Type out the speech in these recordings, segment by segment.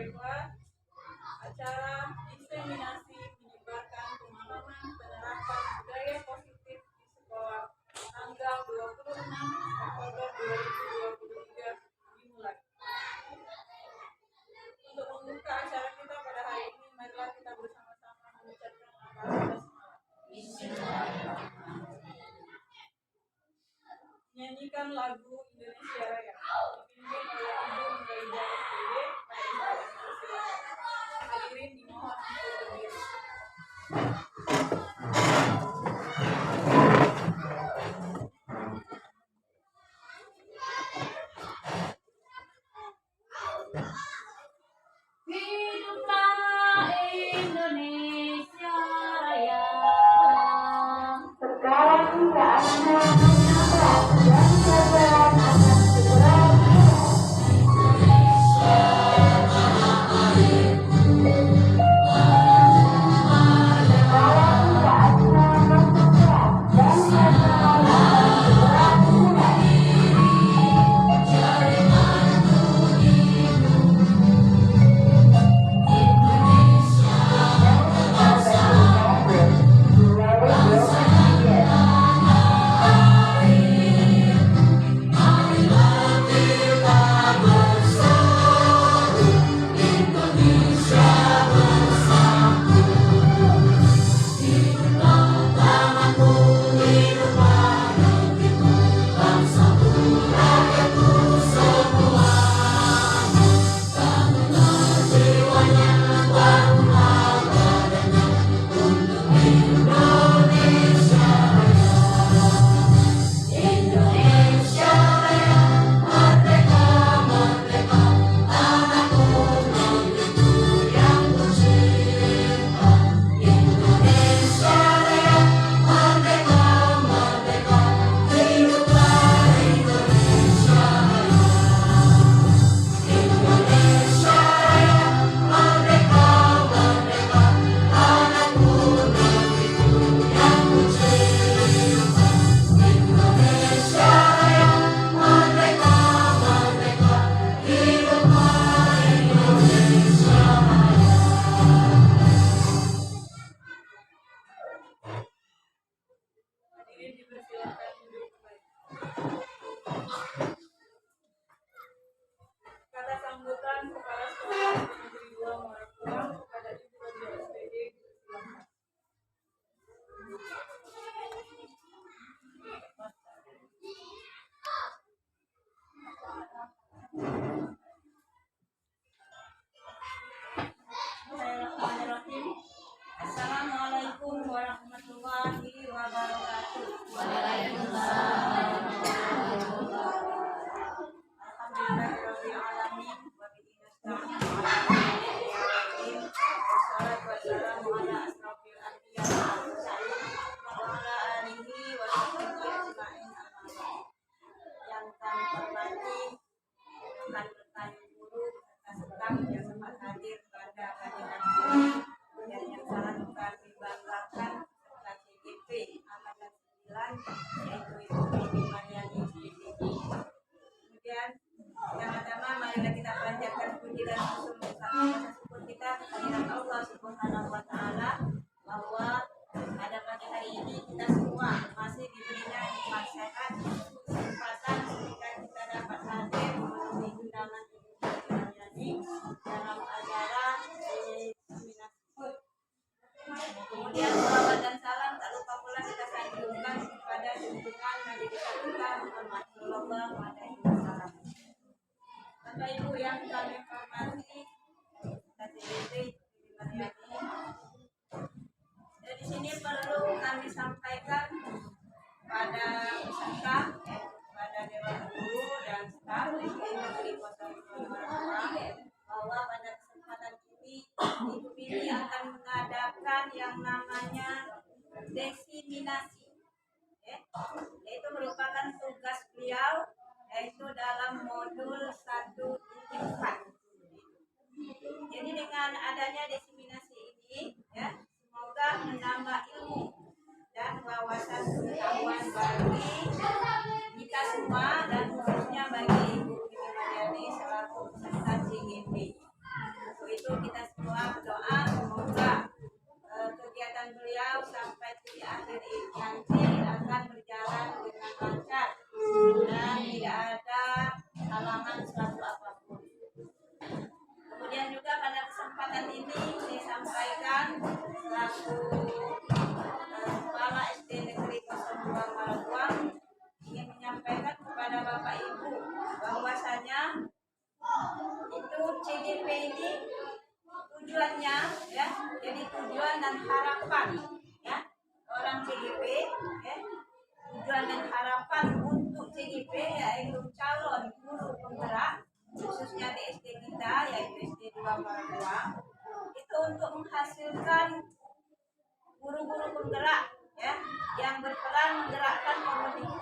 Baiklah, acara inseminasi menyebarkan pemahaman penerapan budaya positif di sekolah tanggal 26 Oktober 2023 dimulai. Untuk membuka acara kita pada hari ini, marilah kita bersama-sama mengucapkan nyanyikan lagu Indonesia Raya dipimpin oleh Ibu Muraida SPD pada Indonesia. Hadirin dimohon untuk berdiri. Hiduplah Indonesia Raya. Sekarang kita akan menyaksikan dan pelajaran akan segera Hadirin dipersilakan duduk kembali. Kata sambutan Kepala Sekolah Negeri 2 Muarakuang kepada Ibu Muraida SPD dipersilakan. Bismillahirrahmanirrahim. Assalamualaikum warahmatullahi wabarakatuh. Alhamdulillahirabbil alamin wa bihi nasta'in ala umuri wassalatu wassalamu ala asrofil anbiya wal mursalin wa ala alihi wa sahbihi ajma'in amma ba'd. Yang kami hormati rekan-rekan guru serta staf yang sempat hadir pada hadiran ini dan yang sangat kami banggakan serta CGP angkatan 9 yaitu Ibu Bibi Mariani SPDI. Kemudian pertama-tama marilah kita panjatkan puji dan syukur kita kehadirat Allah Subhanahu wa taala bahwa pada pagi hari ini kita semua masih diberikan nikmat sehat, kesempatan ketika kita dapat hadir memenuhi undangan Ibu Mariani dalam acara inseminasi. Kemudian salawat dan salam tak lupa pula kita sanjungkan kepada junjungan Nabi kita Muhammad Sallallahu Alaihi Wasallam. Bapak Ibu yang kami hormati, KCBP Mariani. Di sini perlu kami sampaikan pada peserta, pada Dewan Guru dan staf SD Negeri 02 Muarakuang bahwa pada kesempatan ini Ibu Bibi akan mengadakan yang namanya deseminasi, yaitu merupakan tugas beliau yaitu dalam modul 1.4. Jadi dengan adanya deseminasi ini, ya, semoga menambah ilmu dan wawasan pengetahuan bagi kita semua dan khususnya bagi Ibu Bibi Mariani selaku peserta CGP. Bapak Ibu bahwasanya itu CGP ini tujuannya ya, jadi tujuan dan harapan ya orang CGP ya, tujuan dan harapan untuk CGP yaitu calon guru penggerak khususnya di SD kita yaitu SD 2 Maratua itu untuk menghasilkan guru-guru penggerak ya yang berperan menggerakkan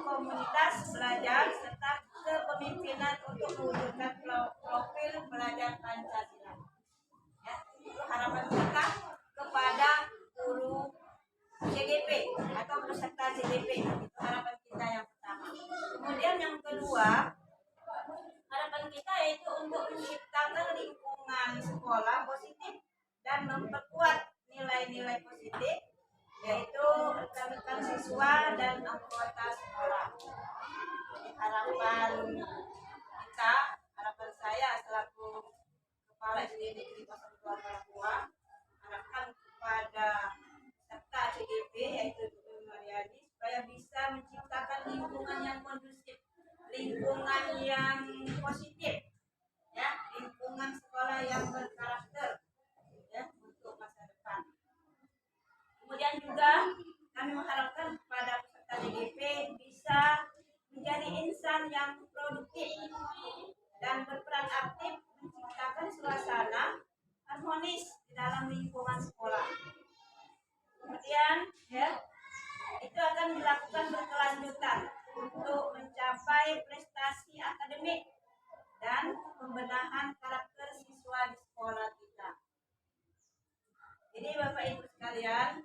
komunitas belajar serta kepemimpinan untuk mewujudkan profil pelajar Pancasila. Ya, itu harapan kita kepada guru CGP atau peserta CGP. Itu harapan kita yang pertama. Kemudian yang kedua, harapan kita yaitu untuk menciptakan lingkungan sekolah positif dan memperkuat nilai-nilai positif yaitu rekan-rekan siswa dan anggota sekolah. Jadi harapan kita, harapan saya selaku Kepala SD Negeri 02 Maratua, harapkan kepada peserta CGP yaitu Bu Mariani supaya bisa menciptakan lingkungan yang kondusif, lingkungan yang positif, ya, lingkungan sekolah yang berkarakter, ya, untuk masa depan. Kemudian juga kami mengharapkan kepada peserta CGP bisa menjadi insan yang produktif dan berperan aktif menciptakan suasana harmonis di dalam lingkungan sekolah. Kemudian ya, itu akan dilakukan berkelanjutan untuk mencapai prestasi akademik dan pembenahan karakter siswa di sekolah kita. Jadi Bapak Ibu sekalian,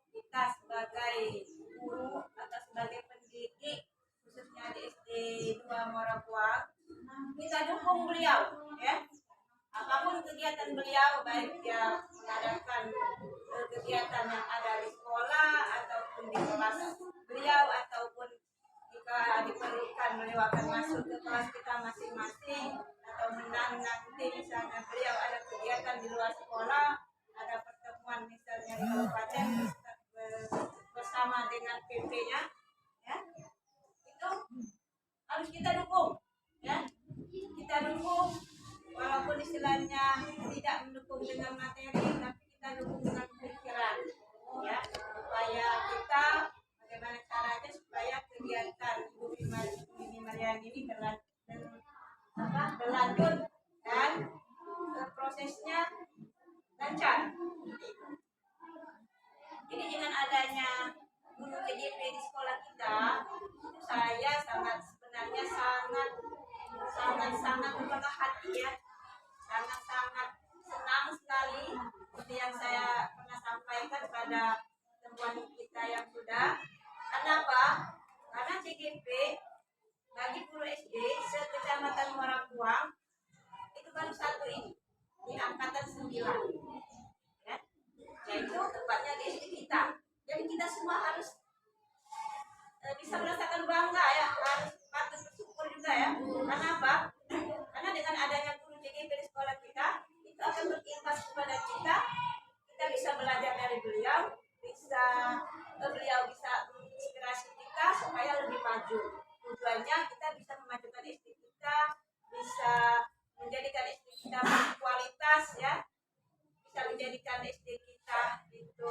kita sebagai guru atau sebagai pendidik khususnya di SD 2 Maratua, kita dukung beliau ya. Apapun kegiatan beliau, baik dia mengadakan kegiatan yang ada di sekolah ataupun di kelas beliau, ataupun jika diperlukan beliau akan masuk ke kelas kita masing-masing, atau nanti misalnya beliau ada kegiatan di luar sekolah, ada pertemuan misalnya di kabupaten bersama dengan PP-nya ya, itu harus kita dukung ya, kita dukung walaupun istilahnya tidak mendukung dengan materi, tapi kita dukung dengan pikiran ya, supaya kita bagaimana caranya supaya kegiatan Ibu Mariani ini berlanjut dan prosesnya lancar. Jadi dengan adanya guru CGP di sekolah kita, itu saya sebenarnya sangat berbangga hati ya, sangat senang sekali seperti yang saya pernah sampaikan pada temuan kita yang sudah. Kenapa? Karena CGP bagi guru SD se-Kecamatan Marakuang itu baru satu ini di angkatan 9 ya, yaitu tepatnya di SD kita. Jadi kita semua harus bisa merasakan bangga ya, harus patut bersyukur juga ya. Karena apa? Karena dengan adanya guru CGP di sekolah kita, itu akan berimbas kepada kita. Kita bisa belajar dari beliau, beliau bisa menginspirasi kita supaya lebih maju. Tujuannya kita bisa memajukan SD kita, bisa menjadikan SD kita berkualitas ya, bisa menjadikan SD kita itu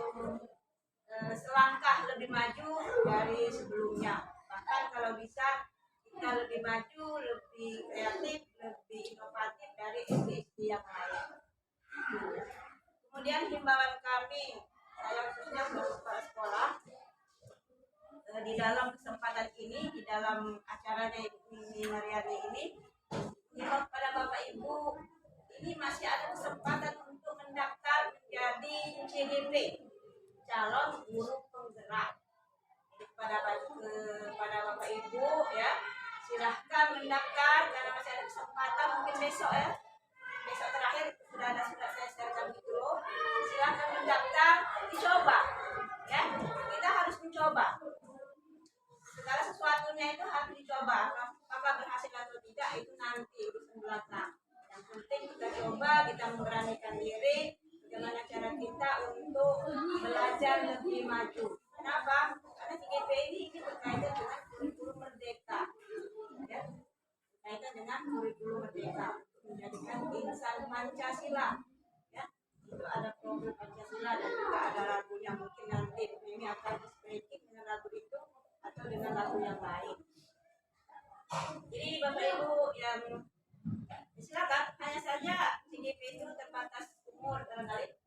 selangkah lebih maju dari sebelumnya. Bahkan kalau bisa kita lebih maju, lebih kreatif, lebih inovatif dari SD-SD yang lain. Kemudian himbauan kami, saya khususnya sebagai kepala sekolah, di dalam kesempatan ini, di dalam acaranya Ibu Mariani ini, himbau kepada Bapak Ibu, ini masih ada kesempatan untuk mendaftar menjadi CGP, calon guru penggerak. Jadi kepada Bapak Ibu ya, silahkan mendaftar karena masih ada kesempatan, mungkin besok ya, besok terakhir sudah saya sharekan di grup. Silahkan mendaftar, dicoba ya, kita harus mencoba segala sesuatunya, itu harus dicoba. Apakah berhasil atau tidak itu nanti urusan belakang. Yang penting kita coba, kita memberanikan diri bagaimana cara kita untuk belajar lebih maju. Kenapa? Karena CGP ini berkaitan dengan kurikulum merdeka ya, dengan kurikulum merdeka menjadikan insan Pancasila. Ya, itu ada program Pancasila dan juga ada lagunya. Mungkin nanti ini akan dispreking dengan lagu itu atau dengan lagu yang lain. Jadi Bapak Ibu yang silakan, hanya saja CGP itu terbatas umur barangkali.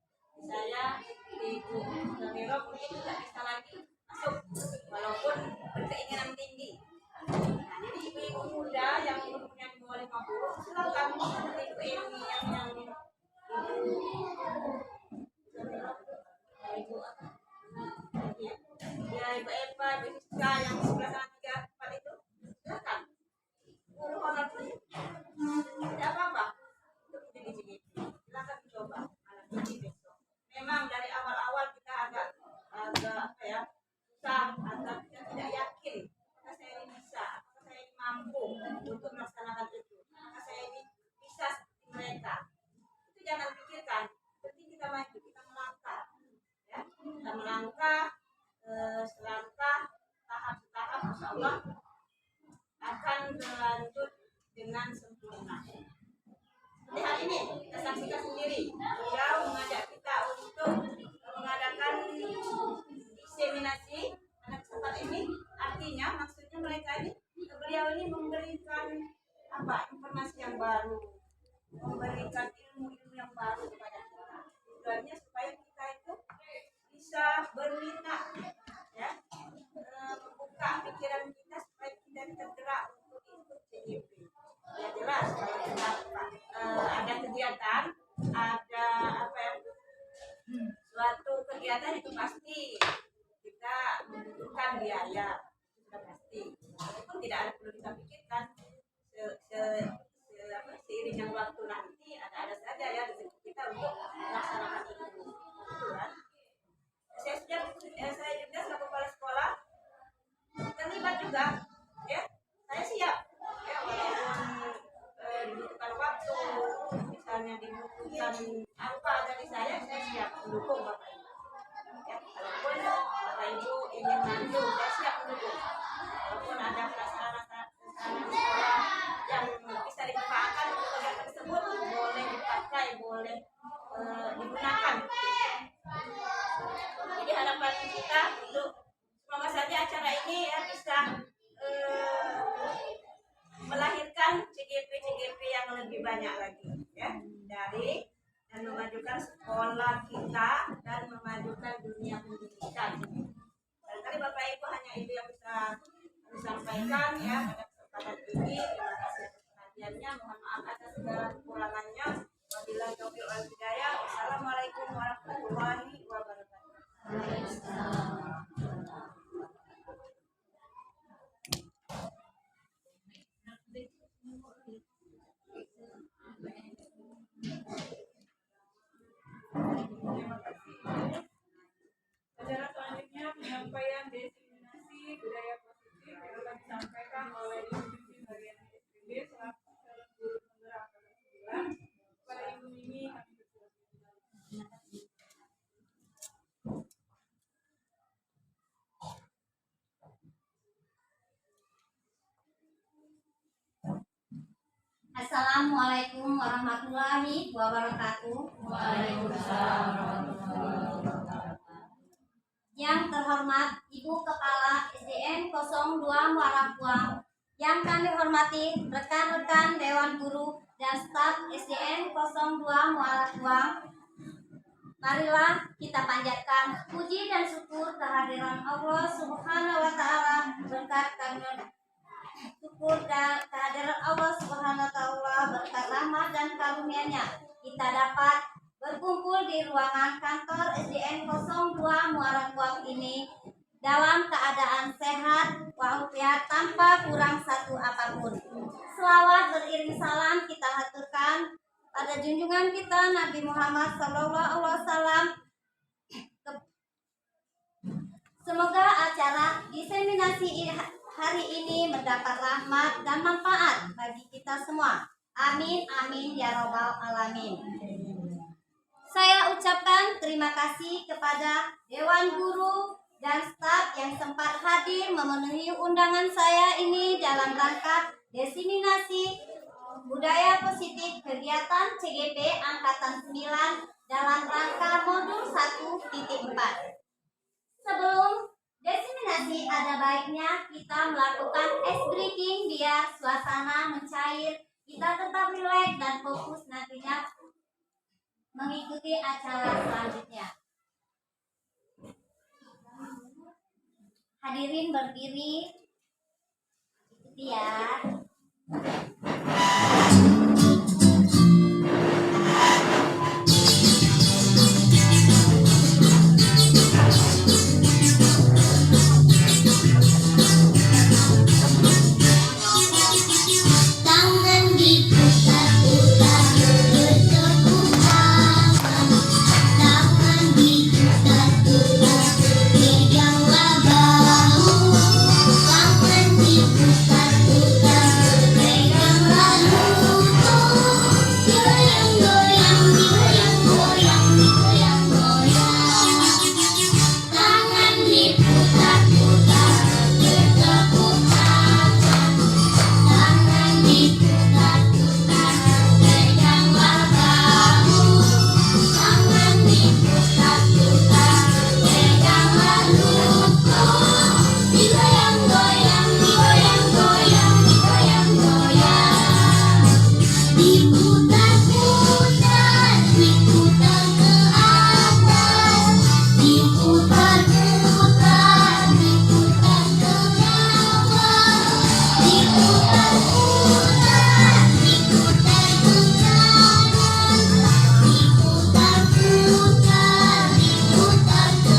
Saya di Ibu Gamiro mungkin tidak bisa lagi masuk walaupun berkeinginan tinggi. Nah, jadi ibu-ibu muda yang umurnya di bawah 50 silakan seperti Ibu Emi yang Ibu ya Ibu Eva, Ibu Siska yang sebelah sana 3, 4 itu silakan. Guru honor tidak apa-apa untuk menjadi CGP. Silakan coba nanti besok. Memang dari awal-awal kita agak apa ya susah atau kita tidak yakin apakah saya ini bisa, apakah saya ini mampu untuk melaksanakan itu, apakah saya ini bisa seperti mereka. Itu jangan pikirkan. Penting kita maju, kita melangkah, ya kita melangkah selangkah tahap-tahap, insya Allah akan berlanjut dengan sempurna. Seperti hari ini kita saksikan sendiri, beliau mengajak kita untuk mengadakan diseminasi pada kesempatan ini. Artinya maksudnya mereka ini, beliau ini memberikan apa, informasi yang baru, memberikan ilmu-ilmu yang baru kepada kita. Tujuannya supaya kita itu bisa berminat, ya, membuka pikiran kita supaya kita tergerak untuk ikut CGP. Ya jelas kalau kita ada kegiatan, ada apa ya, suatu kegiatan itu pasti kita membutuhkan biaya, sudah pasti. Walaupun tidak ada perlu kita pikirkan, seiring yang waktu nanti ada saja ya rezeki kita untuk melaksanakan itu, kan? Saya juga selaku kepala sekolah terlibat juga, ya. Saya siap, ya, walaupun dibutuhkan waktu, misalnya dibutuhkan apa dari saya siap mendukung Bapak Ibu. Ya, walaupun Bapak Ibu ingin maju, saya siap mendukung. Walaupun ada prasarana di sekolah yang bisa dimanfaatkan untuk kegiatan tersebut, boleh dipakai, boleh digunakan. Jadi harapan kita untuk semoga saja acara ini ya bisa melahirkan CGP yang lebih banyak lagi, ya, dari dan memajukan sekolah kita dan memajukan dunia pendidikan. Barangkali Bapak Ibu hanya itu yang bisa kami sampaikan ya pada kesempatan ini. Terima kasih atas perhatiannya. Mohon maaf atas segala kekurangannya. Wabillahi taufiq wal hidayah. Wassalamualaikum warahmatullahi wabarakatuh. Acara selanjutnya penyampaian diseminasi budaya positif yang akan disampaikan oleh Ibu Pimpin Bagian SPB selaku calon guru penggerak angkatan 9 kepada Ibu Mimi kami persilakan. Assalamualaikum warahmatullahi wabarakatuh. Waalaikumsalam warahmatullahi wabarakatuh. Yang terhormat Ibu Kepala SDN 02 Muara Kuang, yang kami hormati rekan-rekan Dewan Guru dan staf SDN 02 Muara Kuang, marilah kita panjatkan puji dan syukur kehadiran Allah Subhanahu wa Ta'ala. Berkat kami syukur dan kehadiran Allah Subhanahu wa Ta'ala, berkat rahmat dan karunia-Nya kita dapat berkumpul di ruangan kantor SDN 02 Muara Kuang ini dalam keadaan sehat walafiat tanpa kurang satu apapun. Selawat beriring salam kita haturkan pada junjungan kita Nabi Muhammad SAW. Semoga acara diseminasi hari ini mendapat rahmat dan manfaat bagi kita semua. Amin amin ya robbal alamin. Saya ucapkan terima kasih kepada Dewan Guru dan staf yang sempat hadir memenuhi undangan saya ini dalam rangka diseminasi Budaya Positif Kegiatan CGP Angkatan 9 dalam rangka modul 1.4. Sebelum diseminasi, ada baiknya kita melakukan ice breaking biar suasana mencair, kita tetap rileks dan fokus nantinya mengikuti acara selanjutnya. Hadirin berdiri, ikuti ya. Tangan diputar-putar bertepuk tangan. Tangan diputar-putar peganglah bahu. Tangan diputar-putar peganglah lutut. Goyang-goyang, goyang-goyang, goyang-goyang. Tangan diputar-putar bertepuk tangan. Tangan diputar-putar peganglah bahu. Tangan diputar-putar peganglah lutut. Digoyang-goyang, digoyang-goyang, digoyang-goyang. Diputar-putar, diputar ke atas. Diputar-putar, diputar ke bawah. Diputar-putar, diputar ke kanan. Diputar-putar, diputar ke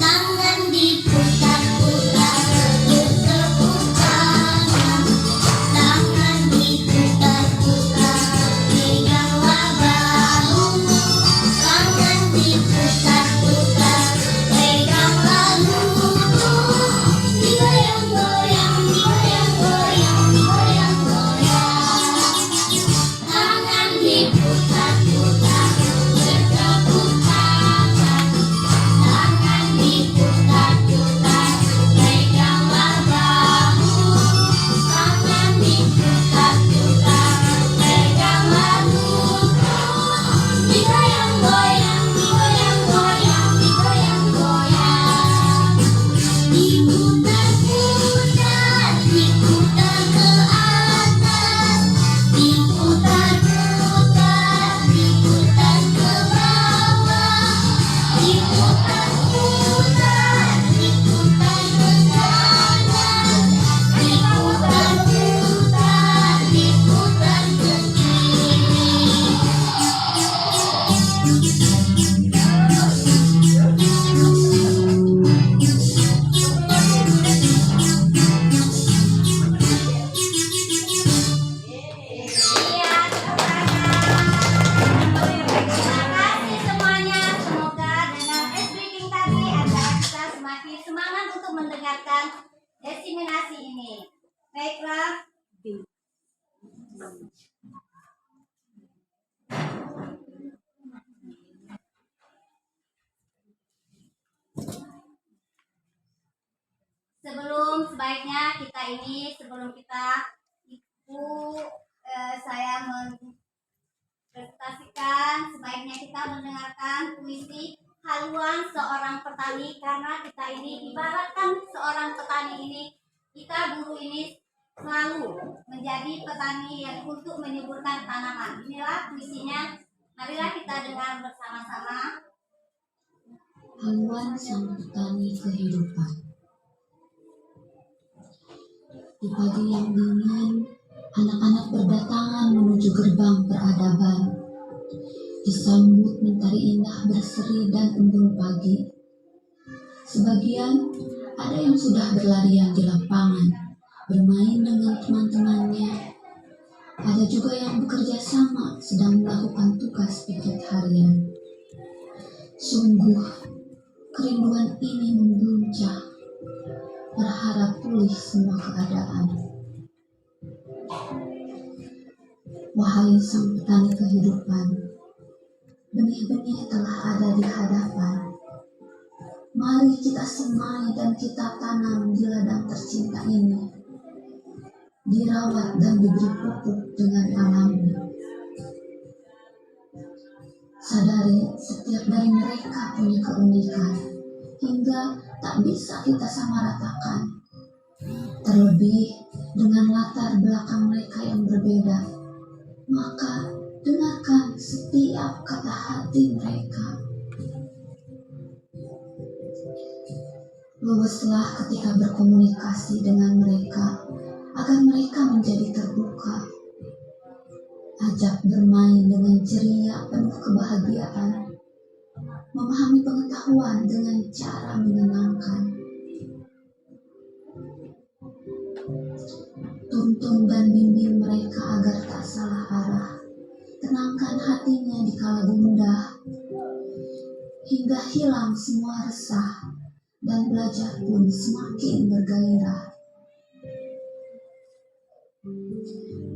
Tangan diputar-putar bertepuk tangan. Tangan diputar-putar peganglah bahu. Tangan diputar-putar peganglah lutut. Digoyang-goyang, digoyang-goyang, digoyang-goyang. Tangan diputar-putar bertepuk tangan. Tangan diputar-putar peganglah bahu. Tangan diputar-putar peganglah lutut. Digoyang-goyang, digoyang-goyang, digoyang-goyang. Diputar-putar, diputar ke atas. Diputar-putar, diputar ke bawah. Diputar-putar, diputar ke kanan. Diputar-putar, diputar ke kiri. Iya, tepuk tangan. Terima kasih semuanya. Semoga dengan ice breaking tadi agar kita semakin semangat untuk mendengarkan diseminasi ini. Baiklah. Sebaiknya kita ini sebelum kita saya presentasikan, sebaiknya kita mendengarkan puisi haluan seorang petani, karena kita ini ibaratkan seorang petani ini, kita buruh ini selalu menjadi petani yang untuk menyuburkan tanaman. Inilah puisinya, marilah kita dengar bersama-sama. Haluan sang petani kehidupan. Di pagi yang dingin, anak-anak berdatangan menuju gerbang peradaban. Disambut mentari indah berseri dan embun pagi. Sebagian ada yang sudah berlarian di lapangan, bermain dengan teman-temannya. Ada juga yang bekerja sama, sedang melakukan tugas piket harian. Sungguh, kerinduan ini membuncah, berharap pulih semua keadaan. Wahai sang petani kehidupan, benih-benih telah ada di hadapan. Mari kita semai dan kita tanam di ladang tercinta ini, dirawat dan diberi pupuk dengan alami. Sadari setiap dari mereka punya keunikan, hingga tak bisa kita samaratakan. Terlebih dengan latar belakang mereka yang berbeda, maka dengarkan setiap kata hati mereka. Luweslah ketika berkomunikasi dengan mereka, agar mereka menjadi terbuka. Ajak bermain dengan ceria penuh kebahagiaan, memahami pengetahuan dengan cara menyenangkan. Tuntun dan bimbing mereka agar tak salah arah. Tenangkan hatinya di kala gundah, hingga hilang semua resah, dan belajar pun semakin bergairah.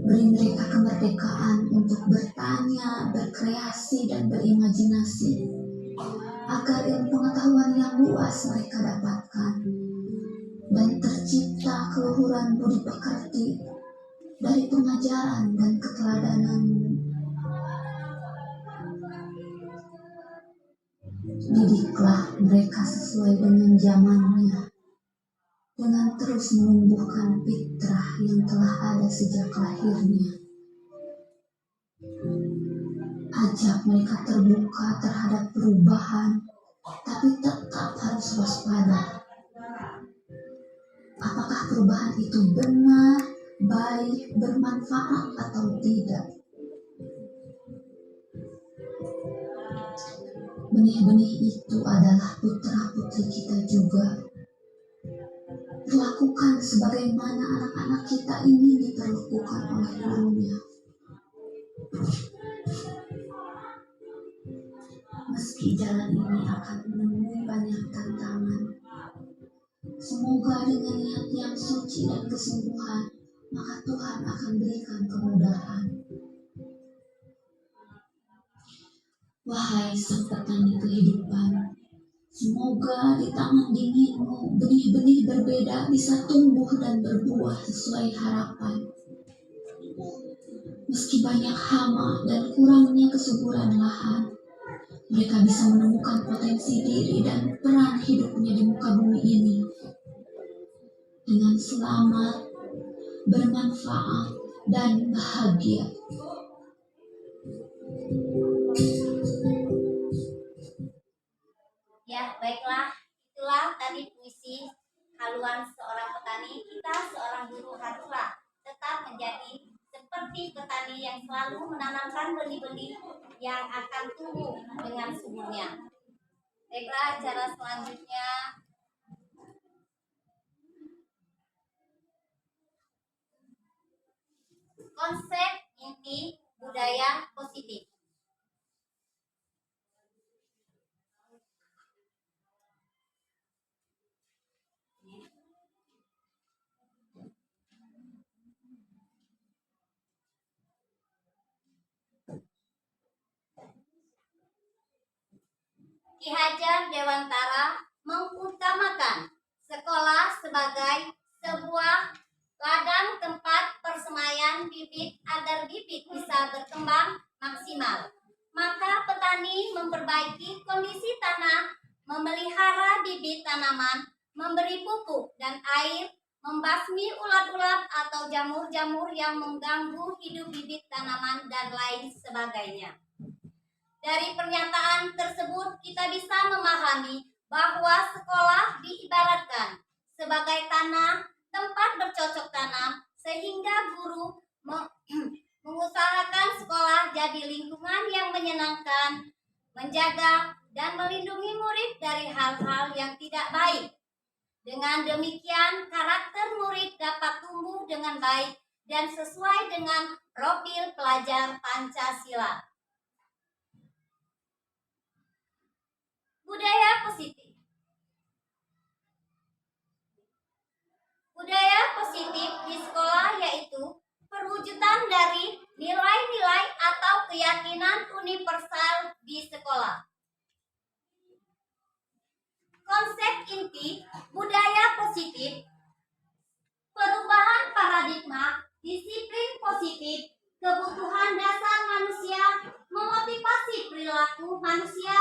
Beri mereka kemerdekaan untuk bertanya, berkreasi, dan berimajinasi, agar ilmu pengetahuan yang luas mereka dapatkan, dan tercipta keluhuran budi pekerti dari pengajaran dan keteladanan. Didiklah mereka sesuai dengan zamannya, dengan terus menumbuhkan fitrah yang telah ada sejak lahirnya. Ajak mereka terbuka terhadap perubahan, tapi tetap harus waspada. Apakah perubahan itu benar, baik, bermanfaat atau tidak? Benih-benih itu adalah putra-putri kita juga. Perlakukan sebagaimana anak-anak kita ini diperlakukan oleh gurunya. Meski jalan ini akan menemui banyak tantangan, semoga dengan niat yang suci dan kesungguhan, maka Tuhan akan berikan kemudahan. Wahai sang petani kehidupan, semoga di tangan dinginmu benih-benih berbeda bisa tumbuh dan berbuah sesuai harapan. Meski banyak hama dan kurangnya kesuburan lahan, mereka bisa menemukan potensi diri dan peran hidupnya di muka bumi ini dengan selamat, bermanfaat, dan bahagia. Ya, baiklah. Itulah tadi puisi haluan seorang petani. Kita seorang guru haruslah tetap menjadi seperti petani yang selalu menanamkan benih-benih yang akan tumbuh dengan suburnya. Baiklah, cara selanjutnya konsep inti budaya positif. Ki Hajar Dewantara mengutamakan sekolah sebagai sebuah ladang tempat persemaian bibit agar bibit bisa berkembang maksimal. Maka petani memperbaiki kondisi tanah, memelihara bibit tanaman, memberi pupuk dan air, membasmi ulat-ulat atau jamur-jamur yang mengganggu hidup bibit tanaman dan lain sebagainya. Dari pernyataan tersebut kita bisa memahami bahwa sekolah diibaratkan sebagai tanah tempat bercocok tanam, sehingga guru mengusahakan sekolah jadi lingkungan yang menyenangkan, menjaga dan melindungi murid dari hal-hal yang tidak baik. Dengan demikian, karakter murid dapat tumbuh dengan baik dan sesuai dengan profil pelajar Pancasila. Budaya positif. Budaya positif di sekolah yaitu perwujudan dari nilai-nilai atau keyakinan universal di sekolah. Konsep inti budaya positif, perubahan paradigma, disiplin positif, kebutuhan dasar manusia, memotivasi perilaku manusia,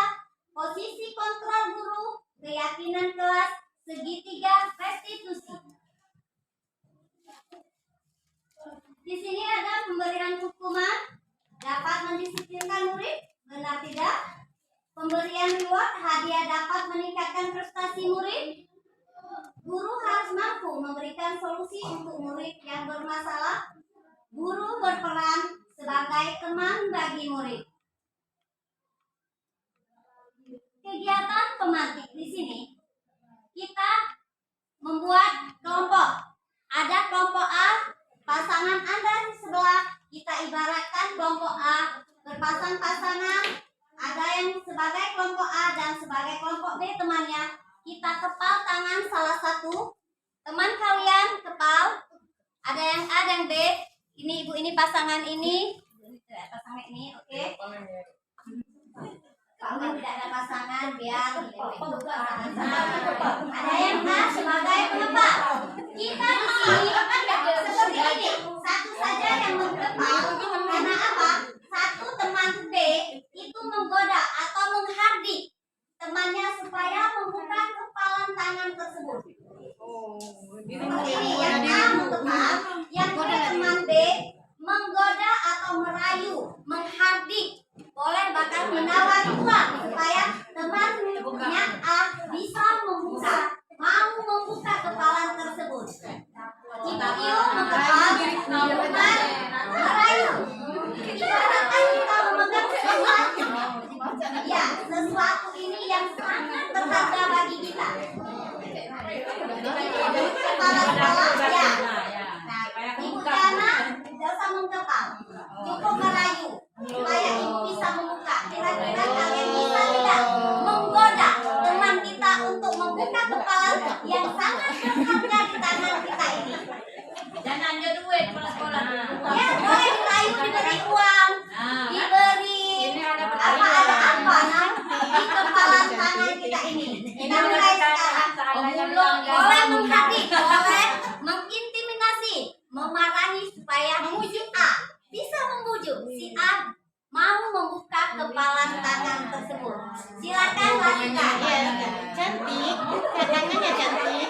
posisi kontrol guru, keyakinan kelas, segitiga restitusi. Di sini ada pemberian hukuman, dapat mendisiplinkan murid, benar tidak? Pemberian reward, hadiah dapat meningkatkan prestasi murid. Guru harus mampu memberikan solusi untuk murid yang bermasalah. Guru berperan sebagai teman bagi murid. Kegiatan pemantik di sini kita membuat kelompok. Ada kelompok A, pasangan Anda di sebelah, kita ibaratkan kelompok A berpasang-pasangan, ada yang sebagai kelompok A dan sebagai kelompok B temannya. Kita kepal tangan salah satu teman kalian, kepal. Ada yang A dan B. Ini ibu, ini pasangan ini, pasangan ini, oke. Kalau tidak ada pasangan, biar ibu pasangan sama. Ada yang A sebagai pengepal. Kita di sini seperti ini, satu saja yang mengepal. Karena apa? Satu teman B itu menggoda atau menghardik temannya supaya membuka kepalan tangan tersebut. Seperti ini, yang A mengepal, yang B teman B menggoda atau merayu, menghardik, boleh bahkan menawar uang supaya temannya A bisa mau membuka kepalan tersebut. Ibu mengepal, teman merayu. Ibaratkan kita memegang sesuatu. Ya, sesuatu ini yang sangat berharga bagi kita. Kepala ya. Nah, ibu jangan tidak usah mengepal, cukup merayu supaya ibu bisa membuka. Kira-kira kalian bisa tidak menggoda teman kita untuk membuka kepalan yang sangat berharga di tangan kita ini? Jangan ada duit kalau sekolah. Ya, boleh dirayu, diberi uang, diberi apa ada apa di kepalan tangan kita ini. Kita mulai sekarang. Boleh menghardik, boleh mengintimidasi, memarahi supaya si A bisa membujuk si A mau membuka kepalan tangan tersebut. Silakan lakukan. Cantik, tangannya cantik.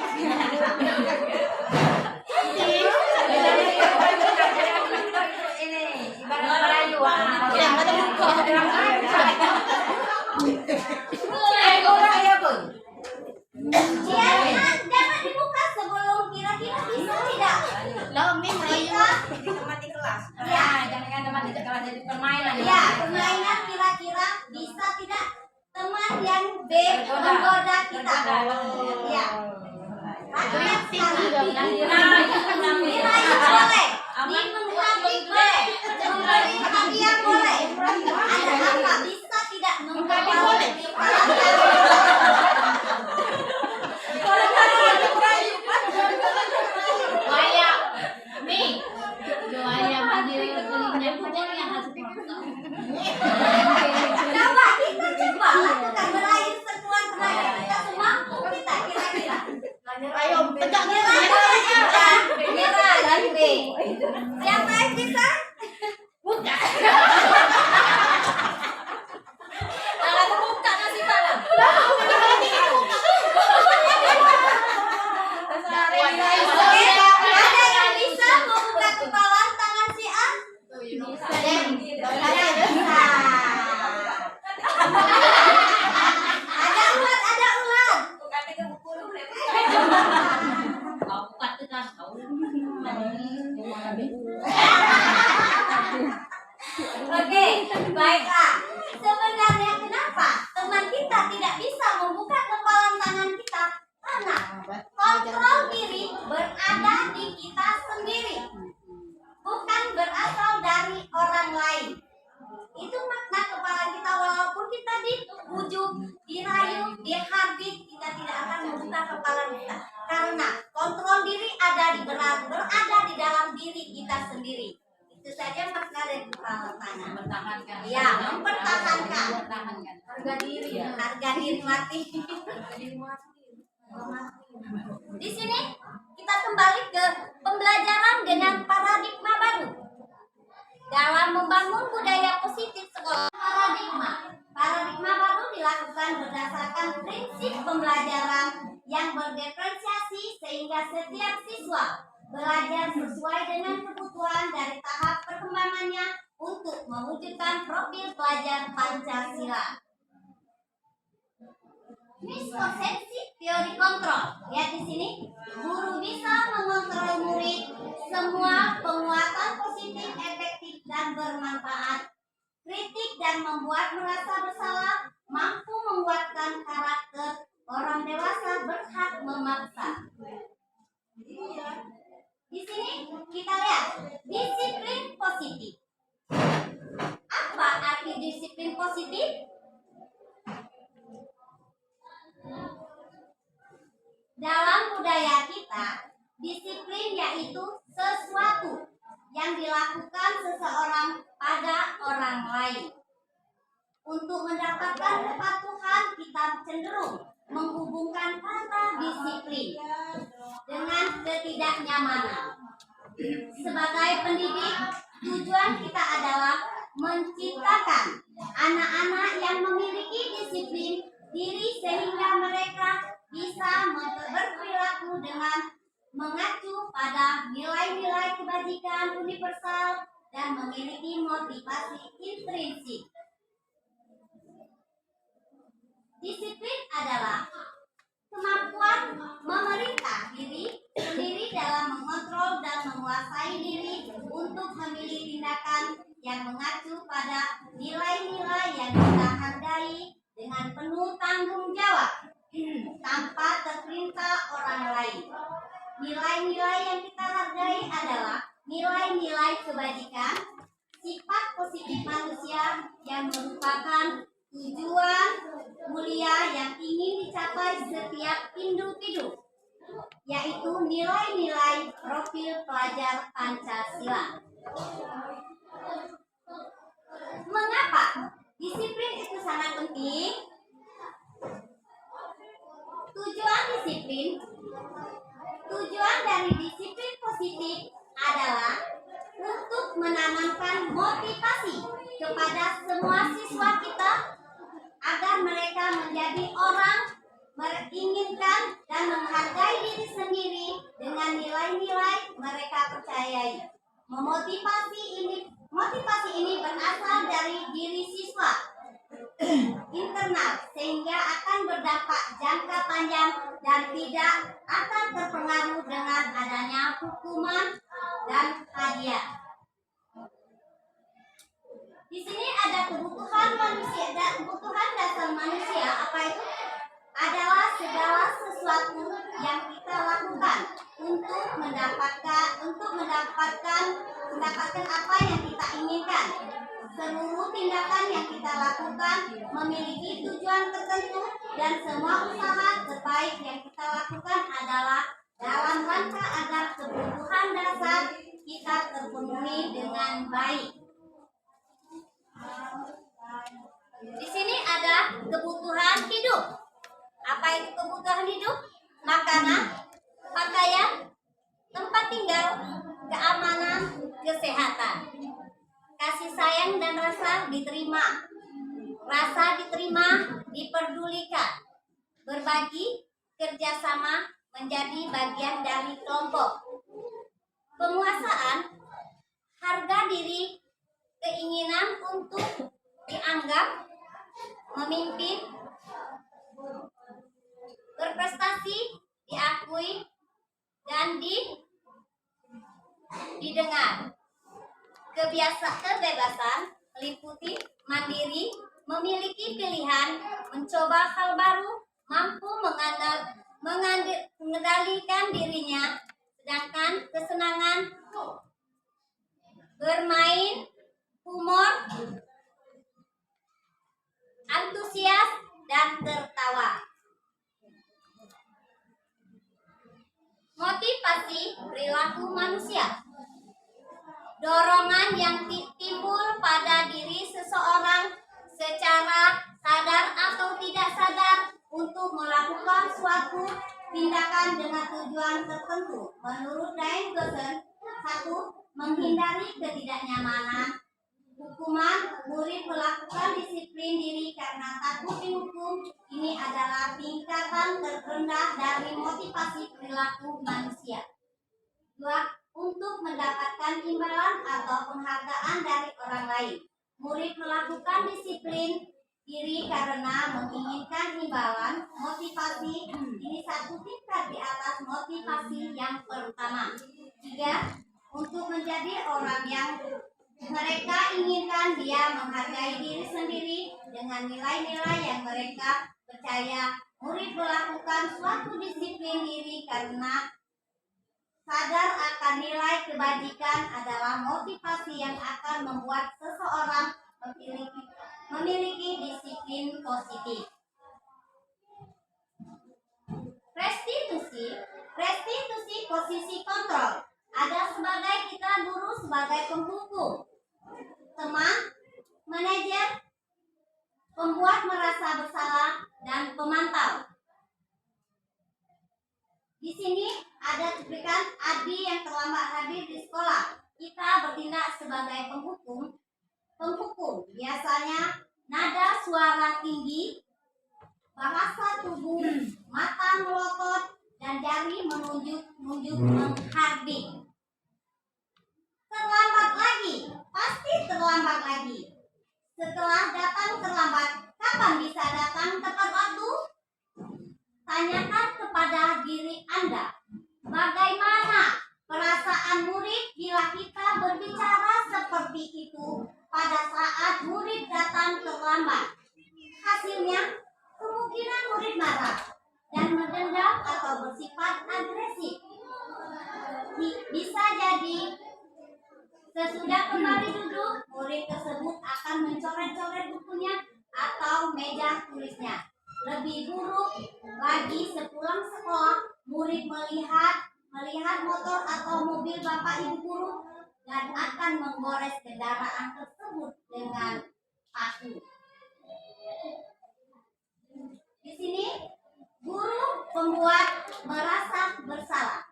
Ini Ibarat perayuan. Yang ada muka. jangan dibuka sebelum kira-kira bisa tidak? Lah, Umi merayu. Kita Mati kelas. ya, Jangan teman tidak kalah jadi permainan. ya permainan kira-kira bisa tidak teman yang B menggoda kita? Ya. Rakyat sekarang. Dirayu boleh, dimenghardik boleh, memberi hadiah boleh. Ada apa? Bisa tidak menggoda boleh? Maya, nih, doanya berdiri kelilingnya bukan yang harus Coba kita coba lakukan merayu sekuat tenaga kita semampu kita kira-kira. Ayo, tegak Mira dan B. Siapa yang bisa? buka. Alat buka kasih tangan. Oke, ada yang bisa membuka kepalan tangan si A? Ada bisa. Ada ulat, ada ulat. Kau katakan kau. Oke, baiklah. Sebenarnya kenapa teman kita tidak bisa membuka kepalan tangan kita? Karena kontrol diri berada di kita sendiri, bukan berasal dari orang lain. Itu makna kepala kita, walaupun kita dibujuk, dirayu, dihardik, kita tidak akan membuka kepala kita. Karena kontrol diri berada di dalam diri kita sendiri. Itu saja makna dari tangan. Mempertahankan. Ya, mempertahankan. Mempertahankan. Harga diri. Harga diri mati. Di sini kita kembali ke pembelajaran dengan paradigma baru. Dalam membangun budaya positif sekolah, paradigma baru dilakukan berdasarkan prinsip pembelajaran yang berdiferensiasi sehingga setiap siswa belajar sesuai dengan kebutuhan dari tahap perkembangannya untuk mewujudkan profil pelajar Pancasila. Miskonsepsi teori kontrol. Lihat di sini, guru bisa mengontrol murid. Semua penguatan positif, efektif dan bermanfaat. Kritik dan membuat merasa bersalah, mampu menguatkan karakter. Orang dewasa berhak memaksa. Di sini kita lihat disiplin positif. Apa arti disiplin positif? Dalam budaya kita, disiplin yaitu sesuatu yang dilakukan seseorang pada orang lain. Untuk mendapatkan kepatuhan, kita cenderung menghubungkan kata disiplin dengan ketidaknyamanan. Sebagai pendidik, tujuan kita adalah menciptakan anak-anak yang memiliki disiplin diri sehingga mereka bisa berperilaku dengan mengacu pada nilai-nilai kebajikan universal dan memiliki motivasi intrinsik. Disiplin adalah kemampuan memerintah diri sendiri dalam mengontrol dan menguasai diri untuk memilih tindakan yang mengacu pada nilai-nilai yang kita hargai dengan penuh tanggung jawab tanpa terperintah orang lain. Nilai-nilai yang kita hargai adalah nilai-nilai kebajikan, sifat positif manusia yang merupakan tujuan mulia yang ingin dicapai setiap individu, yaitu nilai-nilai profil pelajar Pancasila. Mengapa disiplin itu sangat penting? Tujuan dari disiplin positif adalah untuk menanamkan motivasi kepada semua siswa kita agar mereka menjadi orang menginginkan dan menghargai diri sendiri dengan nilai-nilai mereka percayai. Motivasi ini berasal dari diri siswa internal sehingga akan berdampak jangka panjang dan tidak akan terpengaruh dengan adanya hukuman dan hadiah. Di sini ada kebutuhan manusia dan kebutuhan dasar manusia. Apa itu? Adalah segala sesuatu yang kita lakukan untuk mendapatkan apa yang kita inginkan. Seluruh tindakan yang kita lakukan memiliki tujuan tertentu dan semua usaha terbaik yang kita lakukan adalah dalam rangka agar kebutuhan dasar kita terpenuhi dengan baik. Di sini ada kebutuhan hidup. Apa itu kebutuhan hidup? Makanan, pakaian, tempat tinggal, keamanan, kesehatan. Kasih sayang dan rasa diterima. Rasa diterima, diperdulikan. Berbagi, kerjasama menjadi bagian dari kelompok. Penguasaan, harga diri, keinginan untuk dianggap, memimpin, berprestasi, diakui, dan didengar. Kebebasan meliputi mandiri, memiliki pilihan, mencoba hal baru, mampu mengendalikan dirinya, sedangkan kesenangan bermain, humor, antusias, dan tertawa. Motivasi perilaku manusia. Dorongan yang timbul pada diri seseorang secara sadar atau tidak sadar untuk melakukan suatu tindakan dengan tujuan tertentu. Menurut Diane Goshen, 1. Menghindari ketidaknyamanan. Hukuman, murid melakukan disiplin diri karena takut dihukum. Ini adalah tingkatan terendah dari motivasi perilaku manusia. 2. Untuk mendapatkan imbalan atau penghargaan dari orang lain. Murid melakukan disiplin diri karena menginginkan imbalan. Motivasi ini satu tingkat di atas motivasi yang pertama. 3. Untuk menjadi orang yang mereka inginkan, dia menghargai diri sendiri dengan nilai-nilai yang mereka percaya. Murid melakukan suatu disiplin diri karena sadar akan nilai kebajikan adalah motivasi yang akan membuat seseorang memiliki disiplin positif. Restitusi posisi kontrol. Ada sebagai kita guru sebagai penghukum, teman, manajer, pembuat merasa bersalah, dan pemantau. Di sini ada cuplikan Adi yang terlambat hadir di sekolah. Kita bertindak sebagai penghukum. Biasanya nada suara tinggi, bahasa tubuh, mata melotot, dan jari menunjuk menghardik. Terlambat lagi, pasti terlambat lagi. Setelah datang terlambat, kapan bisa datang tepat waktu? Tanyakan kepada diri Anda, bagaimana perasaan murid bila kita berbicara seperti itu pada saat murid datang terlambat? Hasilnya, kemungkinan murid marah dan mendendam atau bersifat agresif. Bisa jadi sesudah kembali duduk, murid tersebut akan mencoret-coret bukunya atau meja tulisnya. Lebih buruk lagi, sepulang sekolah, murid melihat motor atau mobil bapak ibu guru dan akan menggores kendaraan tersebut dengan paku. Di sini, guru pembuat merasa bersalah.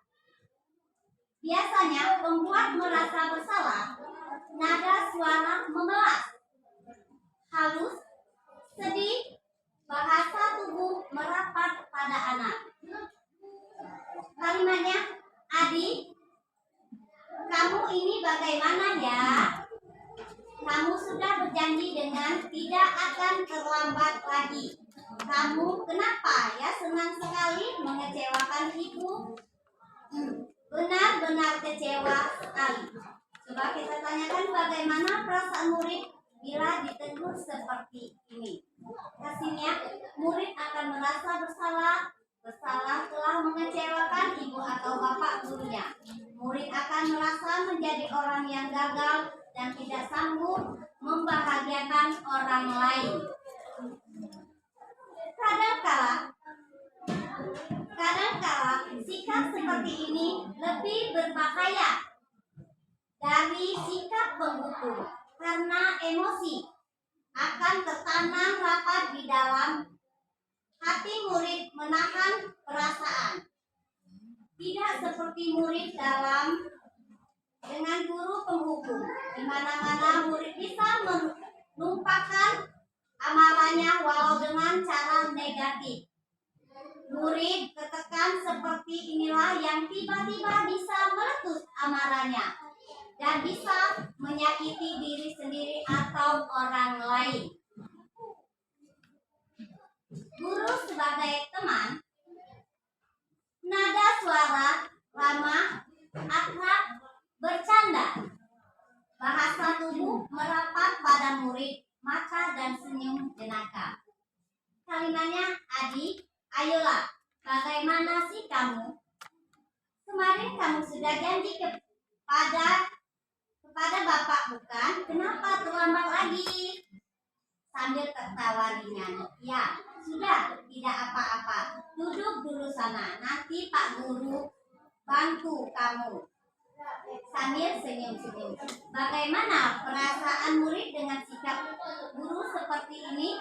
Biasanya pembuat merasa bersalah, nada suara memelas, halus, sedih, bahasa tubuh merapat pada anak. Kalimatnya, Adi, kamu ini bagaimana ya? Kamu sudah berjanji dengan tidak akan terlambat lagi. Kamu kenapa ya senang sekali mengecewakan ibu? Benar-benar kecewa sekali. Coba kita tanyakan bagaimana perasaan murid bila ditegur seperti ini. Hasilnya, murid akan merasa bersalah telah mengecewakan ibu atau bapak gurunya. Murid akan merasa menjadi orang yang gagal dan tidak sanggup membahagiakan orang lain. Kadangkala sikap seperti ini lebih berbahaya dari sikap penghukum karena emosi akan tertanam rapat di dalam hati murid menahan perasaan. Tidak seperti murid dengan guru penghukum, di mana-mana murid bisa menumpahkan amalannya walau dengan cara negatif. Murid tertekan seperti inilah yang tiba-tiba bisa meletus amarahnya dan bisa menyakiti diri sendiri atau orang lain. Guru sebagai teman, nada suara ramah, akrab, bercanda, bahasa tubuh merapat pada murid, mata dan senyum jenaka. Kalimatnya, Adi, ayolah, bagaimana sih kamu? Kemarin kamu sudah janji kepada bapak bukan? Kenapa terlambat lagi? Sambil tertawa ringan. Ya, sudah, tidak apa-apa. Duduk dulu sana. Nanti Pak Guru bantu kamu. Sambil senyum-senyum. Bagaimana perasaan murid dengan sikap guru seperti ini?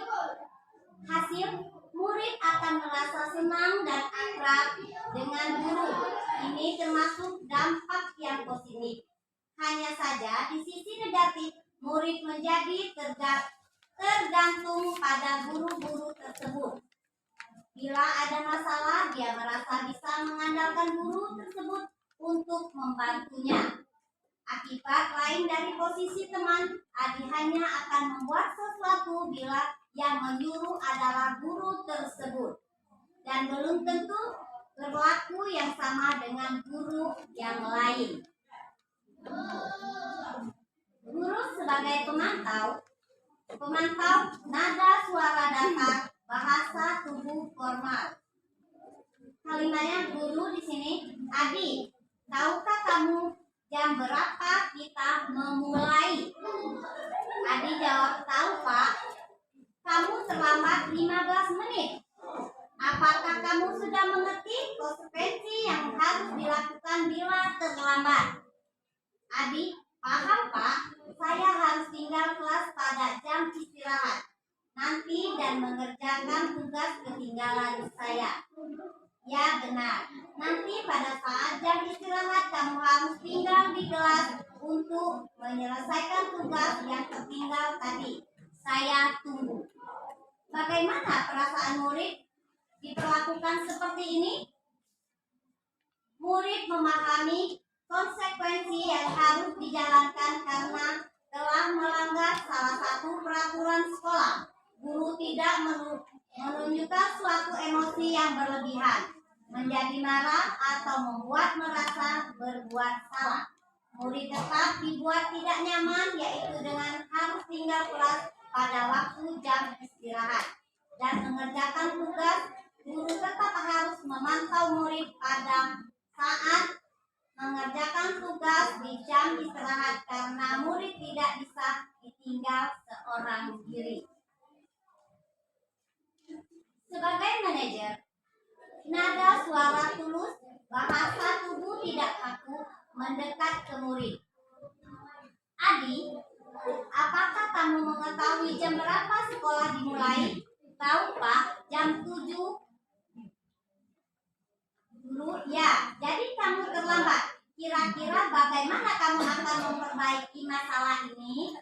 Hasil, murid akan merasa senang dan akrab dengan guru. Ini termasuk dampak yang positif. Hanya saja di sisi negatif, murid menjadi tergantung pada guru-guru tersebut. Bila ada masalah, dia merasa bisa mengandalkan guru tersebut untuk membantunya. Akibat lain dari posisi teman, Adi hanya akan membuat sesuatu bila yang menyuruh adalah guru tersebut, dan belum tentu berlaku yang sama dengan guru yang lain. Guru sebagai pemantau nada suara datar, bahasa tubuh formal. Kalimatnya guru di sini, Adi, tahukah kamu jam berapa kita memulai? Adi jawab, tahu Pak. Kamu terlambat 15 menit. Apakah kamu sudah mengerti konsekuensi yang harus dilakukan bila terlambat? Adi, paham Pak. Saya harus tinggal kelas pada jam istirahat nanti dan mengerjakan tugas ketinggalan saya. Ya benar. Nanti pada saat jam istirahat kamu harus tinggal di kelas untuk menyelesaikan tugas yang tertinggal tadi. Saya tunggu. Bagaimana perasaan murid diperlakukan seperti ini? Murid memahami konsekuensi yang harus dijalankan karena telah melanggar salah satu peraturan sekolah. Guru tidak menunjukkan suatu emosi yang berlebihan, menjadi marah atau membuat merasa berbuat salah. Murid tetap dibuat tidak nyaman, yaitu dengan harus tinggal kelas pada waktu jam istirahat dan mengerjakan tugas. Guru tetap harus memantau murid pada saat mengerjakan tugas di jam istirahat karena murid tidak bisa ditinggal seorang diri. Sebagai manajer, nada suara tulus, bahasa tubuh tidak kaku, mendekat ke murid. Adi, apakah kamu mengetahui jam berapa sekolah dimulai? Tahu Pak, jam 7. Guru, ya, jadi kamu terlambat. Kira-kira bagaimana kamu akan memperbaiki masalah ini?